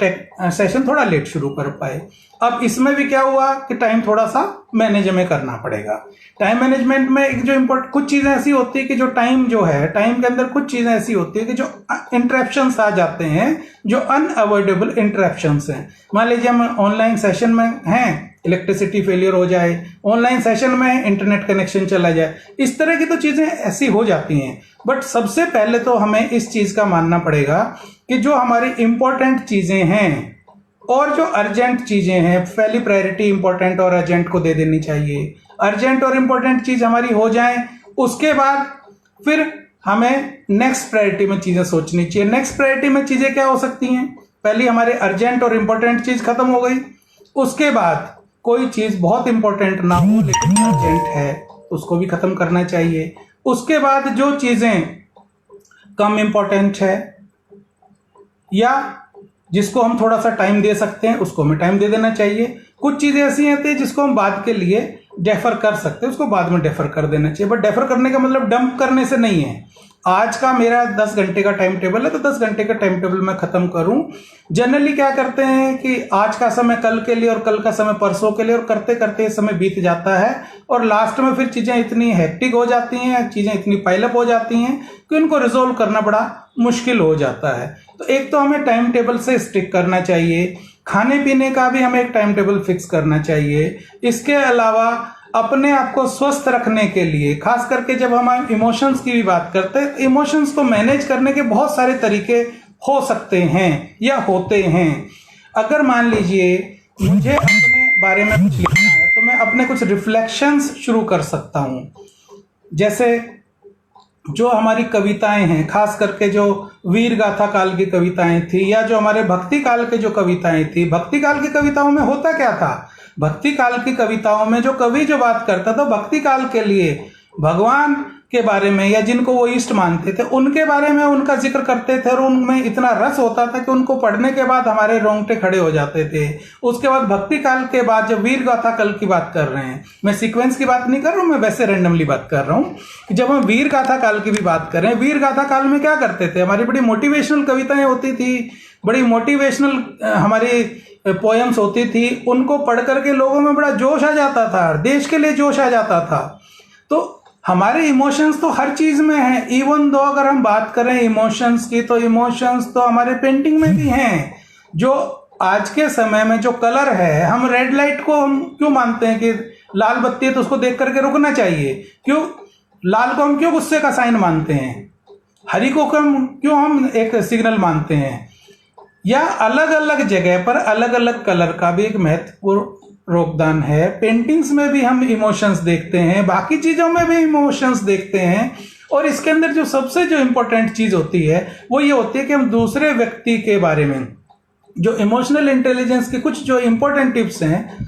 सेशन थोड़ा लेट शुरू कर पाए। अब इसमें भी क्या हुआ कि टाइम थोड़ा सा मैनेज हमें करना पड़ेगा। टाइम मैनेजमेंट में एक जो कुछ चीज़ें ऐसी होती है कि जो टाइम जो है, टाइम के अंदर कुछ चीज़ें ऐसी होती है कि जो इंटरप्शंस आ जाते हैं, जो अनअवॉइडेबल इंटरप्शंस हैं। मान लीजिए हम ऑनलाइन सेशन में हैं, इलेक्ट्रिसिटी फेलियर हो जाए, ऑनलाइन सेशन में इंटरनेट कनेक्शन चला जाए, इस तरह की तो चीज़ें ऐसी हो जाती हैं। बट सबसे पहले तो हमें इस चीज़ का मानना पड़ेगा कि जो हमारी इंपॉर्टेंट चीज़ें हैं और जो अर्जेंट चीज़ें हैं, पहली प्रायोरिटी इंपॉर्टेंट और अर्जेंट को दे देनी चाहिए। अर्जेंट और इंपॉर्टेंट चीज़ हमारी हो जाए, उसके बाद फिर हमें नेक्स्ट प्रायोरिटी में चीज़ें सोचनी चाहिए। नेक्स्ट प्रायोरिटी में चीज़ें क्या हो सकती हैं, पहली हमारे अर्जेंट और इंपॉर्टेंट चीज़ खत्म हो गई, उसके बाद कोई चीज़ बहुत इंपॉर्टेंट ना हो लेकिन अर्जेंट है उसको भी खत्म करना चाहिए। उसके बाद जो चीज़ें कम इंपॉर्टेंट है या जिसको हम थोड़ा सा टाइम दे सकते हैं उसको हमें टाइम दे देना चाहिए। कुछ चीज़ें ऐसी होती हैं जिसको हम बाद के लिए डेफर कर सकते हैं, उसको बाद में डेफर कर देना चाहिए। बट डेफर करने का मतलब डंप करने से नहीं है। आज का मेरा 10 घंटे का टाइम टेबल है तो 10 घंटे का टाइम टेबल मैं खत्म करूं। जनरली क्या करते हैं कि आज का समय कल के लिए और कल का समय परसों के लिए, और करते करते समय बीत जाता है और लास्ट में फिर चीज़ें इतनी हेक्टिक हो जाती हैं, चीज़ें इतनी पाइलअप हो जाती हैं कि उनको रिजोल्व करना बड़ा मुश्किल हो जाता है। तो एक तो हमें टाइम टेबल से स्टिक करना चाहिए, खाने पीने का भी हमें एक टाइम टेबल फिक्स करना चाहिए। इसके अलावा अपने आप को स्वस्थ रखने के लिए, खास करके जब हम इमोशंस की भी बात करते हैं, इमोशंस को मैनेज करने के बहुत सारे तरीके हो सकते हैं या होते हैं। अगर मान लीजिए मुझे अपने बारे में कुछ लिखना है तो मैं अपने कुछ रिफ्लेक्शंस शुरू कर सकता हूं। जैसे जो हमारी कविताएं हैं, खास करके जो वीर गाथा काल की कविताएं थी या जो हमारे भक्ति काल के जो कविताएं थी, भक्ति काल की कविताओं में होता क्या था, भक्ति काल की कविताओं में जो कवि जो बात करता था भक्ति काल के लिए भगवान के बारे में या जिनको वो इष्ट मानते थे उनके बारे में उनका जिक्र करते थे और उनमें इतना रस होता था कि उनको पढ़ने के बाद हमारे रोंगटे खड़े हो जाते थे। उसके बाद भक्ति काल के बाद जब वीर गाथा काल की बात कर रहे हैं, मैं सीक्वेंस की बात नहीं कर रहा हूँ, मैं वैसे रैंडमली बात कर रहा हूँ कि जब हम वीर गाथा काल की भी बात कर रहे हैं, वीर गाथा काल में क्या करते थे, हमारी बड़ी मोटिवेशनल कविताएं होती थी, बड़ी मोटिवेशनल हमारी पोएम्स होती थी, उनको पढ़ करके लोगों में बड़ा जोश आ जाता था, देश के लिए जोश आ जाता था। तो हमारे इमोशंस तो हर चीज में है। इवन दो अगर हम बात करें इमोशंस की, तो इमोशंस तो हमारे पेंटिंग में भी हैं। जो आज के समय में जो कलर है, हम रेड लाइट को हम क्यों मानते हैं कि लाल बत्ती है तो उसको देख करके रुकना चाहिए, क्यों लाल को हम क्यों गुस्से का साइन मानते हैं, हरी को क्यों हम एक सिग्नल मानते हैं, या अलग अलग जगह पर अलग अलग कलर का भी एक महत्वपूर्ण योगदान है। पेंटिंग्स में भी हम इमोशंस देखते हैं, बाकी चीजों में भी इमोशंस देखते हैं। और इसके अंदर जो सबसे जो इंपॉर्टेंट चीज होती है वो ये होती है कि हम दूसरे व्यक्ति के बारे में, जो इमोशनल इंटेलिजेंस के कुछ जो इंपॉर्टेंट टिप्स हैं,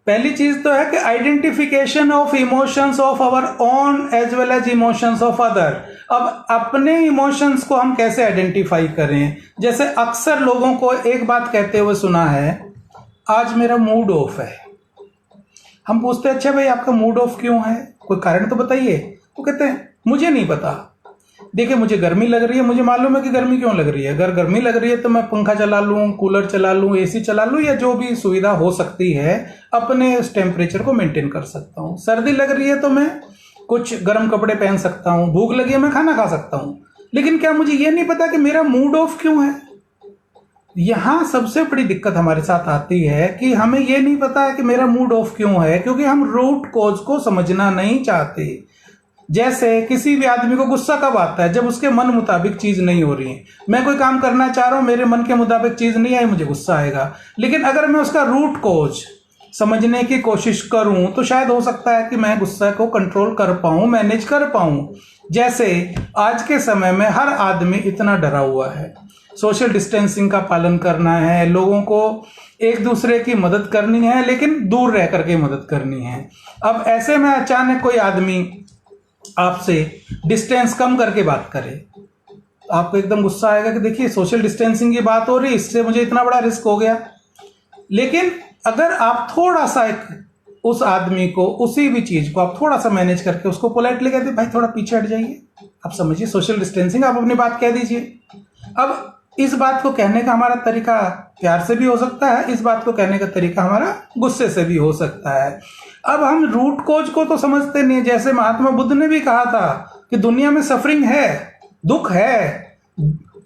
पहली चीज तो है कि identification of emotions of our own as well as emotions of other. अब अपने इमोशंस को हम कैसे आइडेंटिफाई करें? जैसे अक्सर लोगों को एक बात कहते हुए सुना है, आज मेरा मूड ऑफ है। हम पूछते हैं अच्छा भाई आपका मूड ऑफ क्यों है, कोई कारण तो बताइए। तो कहते हैं मुझे नहीं पता, देखिए मुझे गर्मी लग रही है, मुझे मालूम है कि गर्मी क्यों लग रही है। अगर गर्मी लग रही है तो मैं पंखा चला लूं, कूलर चला लूं, एसी चला लूं, या जो भी सुविधा हो सकती है अपने उस टेम्परेचर को मेंटेन कर सकता हूं। सर्दी लग रही है तो मैं कुछ गर्म कपड़े पहन सकता हूं, भूख लगी है मैं खाना खा सकता हूं। लेकिन क्या मुझे ये नहीं पता कि मेरा मूड ऑफ क्यों है? यहां सबसे बड़ी दिक्कत हमारे साथ आती है कि हमें यह नहीं पता है कि मेरा मूड ऑफ क्यों है, क्योंकि हम रूट कॉज को समझना नहीं चाहते। जैसे किसी भी आदमी को गुस्सा कब आता है? जब उसके मन मुताबिक चीज नहीं हो रही है। मैं कोई काम करना चाह रहा हूं, मेरे मन के मुताबिक चीज नहीं आई, मुझे गुस्सा आएगा। लेकिन अगर मैं उसका रूट कॉज समझने की कोशिश करूं तो शायद हो सकता है कि मैं गुस्सा को कंट्रोल कर पाऊं, मैनेज कर पाऊं। जैसे आज के समय में हर आदमी इतना डरा हुआ है, सोशल डिस्टेंसिंग का पालन करना है, लोगों को एक दूसरे की मदद करनी है, लेकिन दूर रह करके मदद करनी है। अब ऐसे में अचानक कोई आदमी आपसे डिस्टेंस कम करके बात करे, आपको एकदम गुस्सा आएगा कि देखिए सोशल डिस्टेंसिंग की बात हो रही, इससे मुझे इतना बड़ा रिस्क हो गया। लेकिन अगर आप थोड़ा सा उस आदमी को, उसी भी चीज को आप थोड़ा सा मैनेज करके उसको पोलाइटली कहते भाई थोड़ा पीछे हट जाइए, आप समझिए सोशल डिस्टेंसिंग, आप अपनी बात कह दीजिए। अब इस बात को कहने का हमारा तरीका प्यार से भी हो सकता है, इस बात को कहने का तरीका हमारा गुस्से से भी हो सकता है। अब हम रूट कॉज को तो समझते नहीं। जैसे महात्मा बुद्ध ने भी कहा था कि दुनिया में सफरिंग है, दुख है,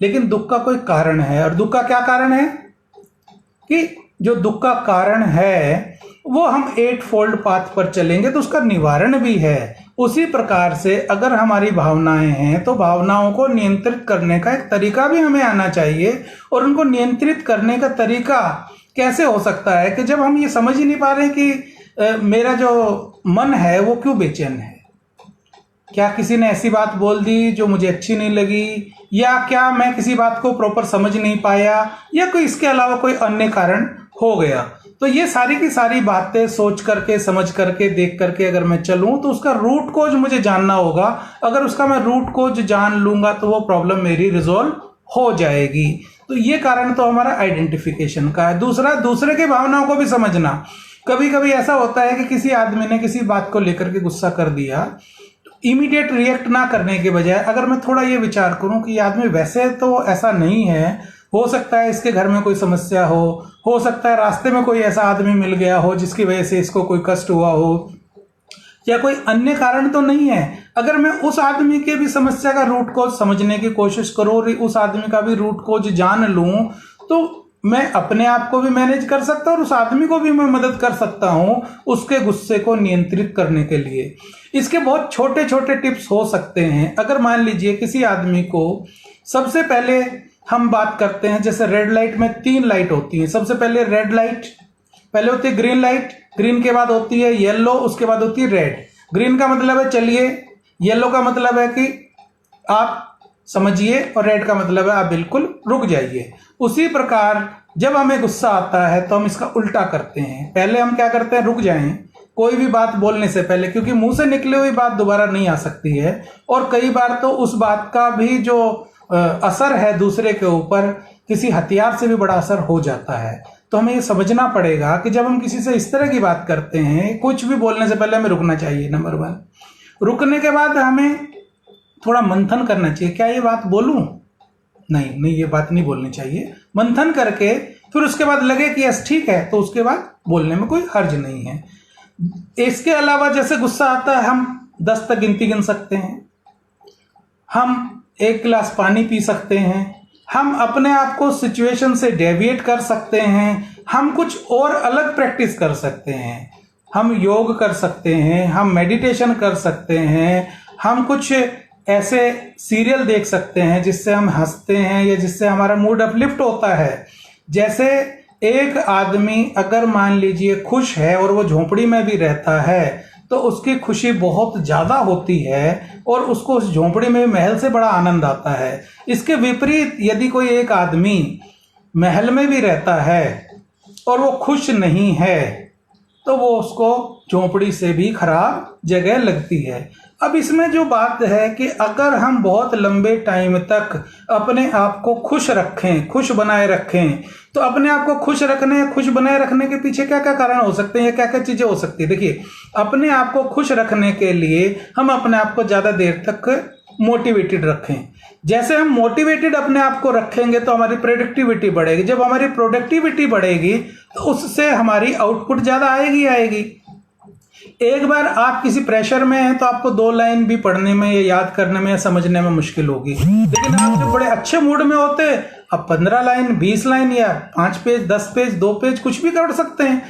लेकिन दुख का कोई कारण है। और दुख का क्या कारण है? कि जो दुख का कारण है वो हम 8 फोल्ड पाथ पर चलेंगे तो उसका निवारण भी है। उसी प्रकार से अगर हमारी भावनाएं हैं तो भावनाओं को नियंत्रित करने का एक तरीका भी हमें आना चाहिए। और उनको नियंत्रित करने का तरीका कैसे हो सकता है कि जब हम ये समझ ही नहीं पा रहे कि मेरा जो मन है वो क्यों बेचैन है। क्या किसी ने ऐसी बात बोल दी जो मुझे अच्छी नहीं लगी, या क्या मैं किसी बात को प्रॉपर समझ नहीं पाया, या कोई इसके अलावा कोई अन्य कारण हो गया। तो ये सारी की सारी बातें सोच करके, समझ करके, देख करके अगर मैं चलूं तो उसका रूट कोज मुझे जानना होगा। अगर उसका मैं रूट कोज जान लूंगा तो वो प्रॉब्लम मेरी रिजॉल्व हो जाएगी। तो ये कारण तो हमारा आइडेंटिफिकेशन का है। दूसरा, दूसरे की भावनाओं को भी समझना। कभी कभी ऐसा होता है कि किसी आदमी ने किसी बात को लेकर के गुस्सा कर दिया, इमीडिएट रिएक्ट ना करने के बजाय अगर मैं थोड़ा ये विचार करूं कि ये आदमी वैसे तो ऐसा नहीं है, हो सकता है इसके घर में कोई समस्या हो सकता है रास्ते में कोई ऐसा आदमी मिल गया हो जिसकी वजह से इसको कोई कष्ट हुआ हो, या कोई अन्य कारण तो नहीं है। अगर मैं उस आदमी के भी समस्या का रूट कॉज समझने की कोशिश करूं और उस आदमी का भी रूट कॉज जान लूं तो मैं अपने आप को भी मैनेज कर सकता हूं और उस आदमी को भी मैं मदद कर सकता हूं उसके गुस्से को नियंत्रित करने के लिए। इसके बहुत छोटे छोटे टिप्स हो सकते हैं। अगर मान लीजिए किसी आदमी को, सबसे पहले हम बात करते हैं, जैसे रेड लाइट में 3 लाइट होती हैं। सबसे पहले रेड लाइट, पहले होती है ग्रीन लाइट, ग्रीन के बाद होती है येलो, उसके बाद होती है रेड। ग्रीन का मतलब है चलिए, येलो का मतलब है कि आप समझिए, और रेड का मतलब है आप बिल्कुल रुक जाइए। उसी प्रकार जब हमें गुस्सा आता है तो हम इसका उल्टा करते हैं। पहले हम क्या करते हैं, रुक जाएं कोई भी बात बोलने से पहले, क्योंकि मुंह से निकली हुई बात दोबारा नहीं आ सकती है। और कई बार तो उस बात का भी जो असर है दूसरे के ऊपर, किसी हथियार से भी बड़ा असर हो जाता है। तो हमें ये समझना पड़ेगा कि जब हम किसी से इस तरह की बात करते हैं, कुछ भी बोलने से पहले हमें रुकना चाहिए। नंबर 1, रुकने के बाद हमें थोड़ा मंथन करना चाहिए, क्या ये बात बोलूं? नहीं, ये बात नहीं बोलनी चाहिए। मंथन करके फिर उसके बाद लगे कि यस ठीक है, तो उसके बाद बोलने में कोई हर्ज नहीं है। इसके अलावा जैसे गुस्सा आता है, हम 10 तक गिनती गिन सकते हैं, हम 1 गिलास पानी पी सकते हैं, हम अपने आप को सिचुएशन से डेविएट कर सकते हैं, हम कुछ और अलग प्रैक्टिस कर सकते हैं, हम योग कर सकते हैं, हम मेडिटेशन कर सकते हैं, हम कुछ ऐसे सीरियल देख सकते हैं जिससे हम हंसते हैं या जिससे हमारा मूड अपलिफ्ट होता है। जैसे एक आदमी अगर मान लीजिए खुश है और वो झोंपड़ी में भी रहता है तो उसकी खुशी बहुत ज़्यादा होती है और उसको उस झोंपड़ी में महल से बड़ा आनंद आता है। इसके विपरीत यदि कोई एक आदमी महल में भी रहता है और वो खुश नहीं है तो वो उसको झोंपड़ी से भी खराब जगह लगती है। अब इसमें जो बात है कि अगर हम बहुत लंबे टाइम तक अपने आप को खुश रखें, खुश बनाए रखें, तो अपने आप को खुश रखने, खुश बनाए रखने के पीछे क्या क्या कारण हो सकते हैं, क्या क्या चीजें हो सकती है। देखिए, अपने आप को खुश रखने के लिए हम अपने आप को ज्यादा देर तक मोटिवेटेड रखें। जैसे हम मोटिवेटेड अपने आप को रखेंगे तो हमारी प्रोडक्टिविटी बढ़ेगी। जब हमारी प्रोडक्टिविटी बढ़ेगी तो उससे हमारी आउटपुट ज्यादा आएगी। एक बार आप किसी प्रेशर में हैं तो आपको 2 लाइन भी पढ़ने में या याद करने में या समझने में मुश्किल होगी, लेकिन आप जब बड़े अच्छे मूड में होते आप 15 लाइन, 20 लाइन या 5 पेज, 10 पेज, 2 पेज कुछ भी कर सकते हैं।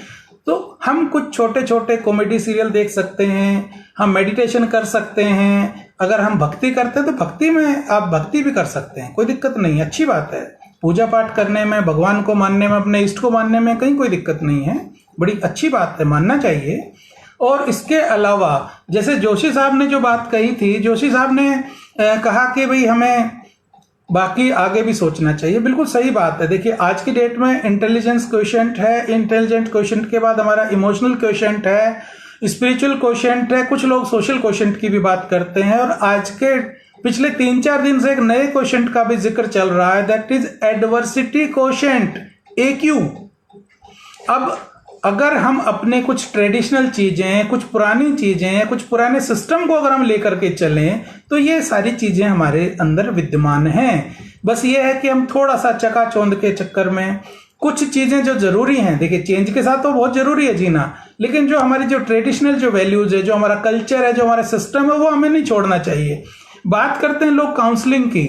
तो हम कुछ छोटे छोटे कॉमेडी सीरियल देख सकते हैं, हम मेडिटेशन कर सकते हैं। अगर हम भक्ति करते हैं तो भक्ति में आप भक्ति भी कर सकते हैं, कोई दिक्कत नहीं, अच्छी बात है। पूजा पाठ करने में, भगवान को मानने में, अपने इष्ट को मानने में कहीं कोई दिक्कत नहीं है, बड़ी अच्छी बात है, मानना चाहिए। और इसके अलावा जैसे जोशी साहब ने जो बात कही थी, जोशी साहब ने कहा कि भाई हमें बाकी आगे भी सोचना चाहिए। बिल्कुल सही बात है। देखिए, आज की डेट में इंटेलिजेंस क्वोशिएंट है, इंटेलिजेंट क्वोशिएंट के बाद हमारा इमोशनल क्वोशिएंट है, स्पिरिचुअल क्वोशिएंट है, कुछ लोग सोशल क्वोशिएंट की भी बात करते हैं। और आज के पिछले 3-4 दिन से एक नए क्वोशिएंट का भी जिक्र चल रहा है, that is adversity quotient, AQ। अब अगर हम अपने कुछ ट्रेडिशनल चीजें, कुछ पुरानी चीजें, कुछ पुराने सिस्टम को अगर हम लेकर के चलें तो ये सारी चीजें हमारे अंदर विद्यमान हैं। बस ये है कि हम थोड़ा सा चकाचौंध के चक्कर में कुछ चीजें जो जरूरी हैं, देखिए चेंज के साथ तो बहुत जरूरी है जीना, लेकिन जो हमारी जो ट्रेडिशनल जो वैल्यूज है, जो हमारा कल्चर है, जो हमारा सिस्टम है, वो हमें नहीं छोड़ना चाहिए। बात करते हैं लोग काउंसलिंग की,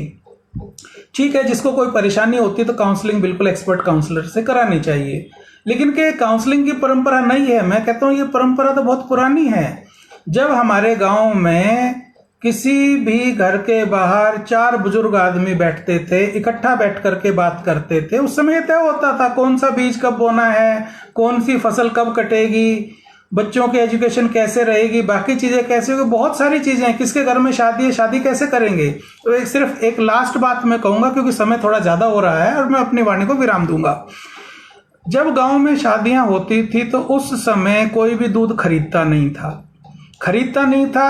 ठीक है, जिसको कोई परेशानी होती है तो काउंसलिंग बिल्कुल एक्सपर्ट काउंसलर से करानी चाहिए, लेकिन कि काउंसलिंग की परंपरा नहीं है। मैं कहता हूं ये परंपरा तो बहुत पुरानी है। जब हमारे गांव में किसी भी घर के बाहर 4 बुजुर्ग आदमी बैठते थे, इकट्ठा बैठ करके बात करते थे, उस समय तय होता था कौन सा बीज कब बोना है, कौन सी फसल कब कटेगी, बच्चों की एजुकेशन कैसे रहेगी, बाकी चीजें कैसे होगी, बहुत सारी चीजें हैं, किसके घर में शादी है, शादी कैसे करेंगे। तो सिर्फ एक लास्ट बात मैं कहूंगा क्योंकि समय थोड़ा ज्यादा हो रहा है और मैं अपनी वाणी को विराम दूंगा। जब गांव में शादियां होती थी तो उस समय कोई भी दूध खरीदता नहीं था।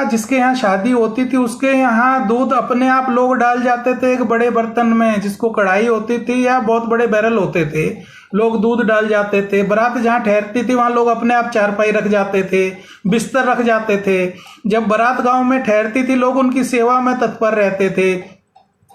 जिसके यहाँ शादी होती थी उसके यहाँ दूध अपने आप लोग डाल जाते थे एक बड़े बर्तन में, जिसको कढ़ाई होती थी या बहुत बड़े बैरल होते थे, लोग दूध डाल जाते थे। बारात जहाँ ठहरती थी वहां लोग अपने आप चारपाई रख जाते थे, बिस्तर रख जाते थे। जब बारात गांव में ठहरती थी लोग उनकी सेवा में तत्पर रहते थे।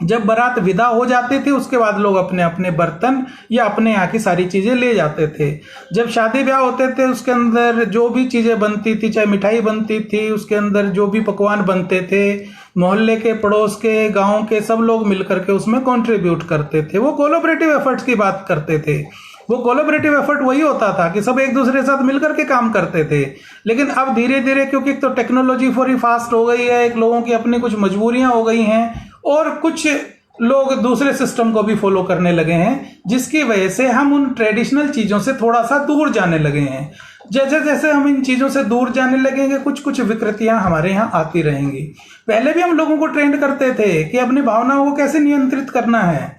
जब बारात विदा हो जाती थी उसके बाद लोग अपने अपने बर्तन या अपने यहाँ की सारी चीजें ले जाते थे। जब शादी ब्याह होते थे उसके अंदर जो भी चीजें बनती थी, चाहे मिठाई बनती थी, उसके अंदर जो भी पकवान बनते थे, मोहल्ले के, पड़ोस के, गांव के सब लोग मिलकर के उसमें कंट्रीब्यूट करते थे। वो कोलैबोरेटिव एफर्ट्स की बात करते थे। वो कोलैबोरेटिव एफर्ट वही होता था कि सब एक दूसरे के साथ मिलकर के काम करते थे। लेकिन अब धीरे धीरे क्योंकि तो टेक्नोलॉजी थोड़ी फास्ट हो गई है, एक लोगों की अपनी कुछ मजबूरियां हो गई हैं और कुछ लोग दूसरे सिस्टम को भी फॉलो करने लगे हैं, जिसकी वजह से हम उन ट्रेडिशनल चीजों से थोड़ा सा दूर जाने लगे हैं। जैसे जैसे हम इन चीजों से दूर जाने लगेंगे कुछ कुछ विकृतियां हमारे यहाँ आती रहेंगी। पहले भी हम लोगों को ट्रेंड करते थे कि अपनी भावनाओं को कैसे नियंत्रित करना है।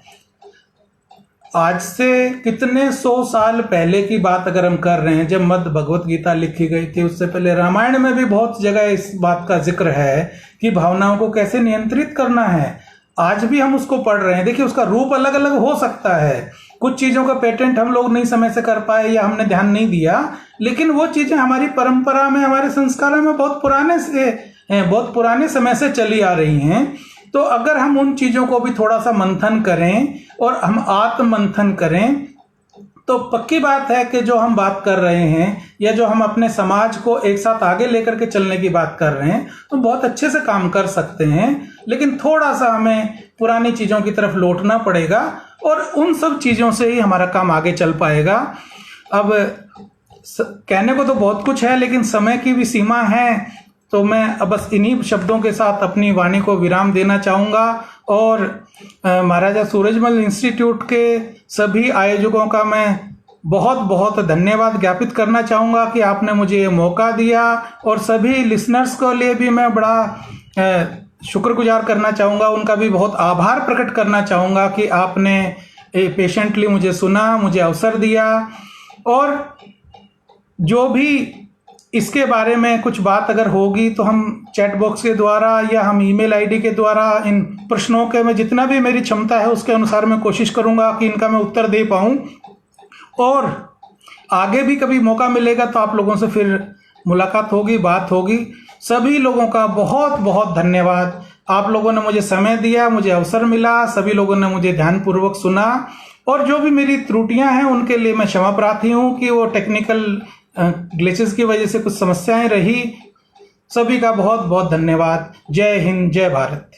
आज से कितने 100 साल पहले की बात अगर हम कर रहे हैं, जब मध्य भगवत गीता लिखी गई थी, उससे पहले रामायण में भी बहुत जगह इस बात का जिक्र है कि भावनाओं को कैसे नियंत्रित करना है। आज भी हम उसको पढ़ रहे हैं। देखिए, उसका रूप अलग अलग हो सकता है, कुछ चीजों का पेटेंट हम लोग नहीं समय से कर पाए या हमने ध्यान नहीं दिया, लेकिन वो चीजें हमारी परंपरा में, हमारे संस्कारों में बहुत पुराने से हैं, बहुत पुराने समय से चली आ रही हैं। तो अगर हम उन चीजों को भी थोड़ा सा मंथन करें और हम आत्म मंथन करें तो पक्की बात है कि जो हम बात कर रहे हैं या जो हम अपने समाज को एक साथ आगे लेकर के चलने की बात कर रहे हैं तो बहुत अच्छे से काम कर सकते हैं। लेकिन थोड़ा सा हमें पुरानी चीजों की तरफ लौटना पड़ेगा और उन सब चीजों से ही हमारा काम आगे चल पाएगा। अब कहने को तो बहुत कुछ है लेकिन समय की भी सीमा है, तो मैं अब बस इन्हीं शब्दों के साथ अपनी वाणी को विराम देना चाहूँगा और महाराजा सूरजमल इंस्टीट्यूट के सभी आयोजकों का मैं बहुत बहुत धन्यवाद ज्ञापित करना चाहूँगा कि आपने मुझे ये मौका दिया, और सभी लिसनर्स को लिए भी मैं बड़ा शुक्रगुजार करना चाहूँगा, उनका भी बहुत आभार प्रकट करना चाहूँगा कि आपने पेशेंटली मुझे सुना, मुझे अवसर दिया। और जो भी इसके बारे में कुछ बात अगर होगी तो हम चैट बॉक्स के द्वारा या हम ईमेल आईडी के द्वारा इन प्रश्नों के में जितना भी मेरी क्षमता है उसके अनुसार मैं कोशिश करूँगा कि इनका मैं उत्तर दे पाऊँ। और आगे भी कभी मौका मिलेगा तो आप लोगों से फिर मुलाकात होगी, बात होगी। सभी लोगों का बहुत बहुत धन्यवाद। आप लोगों ने मुझे समय दिया, मुझे अवसर मिला, सभी लोगों ने मुझे ध्यानपूर्वक सुना, और जो भी मेरी त्रुटियां हैं उनके लिए मैं क्षमा प्रार्थी हूँ कि वो टेक्निकल ग्लिचेस की वजह से कुछ समस्याएं रही। सभी का बहुत बहुत धन्यवाद। जय हिंद, जय भारत।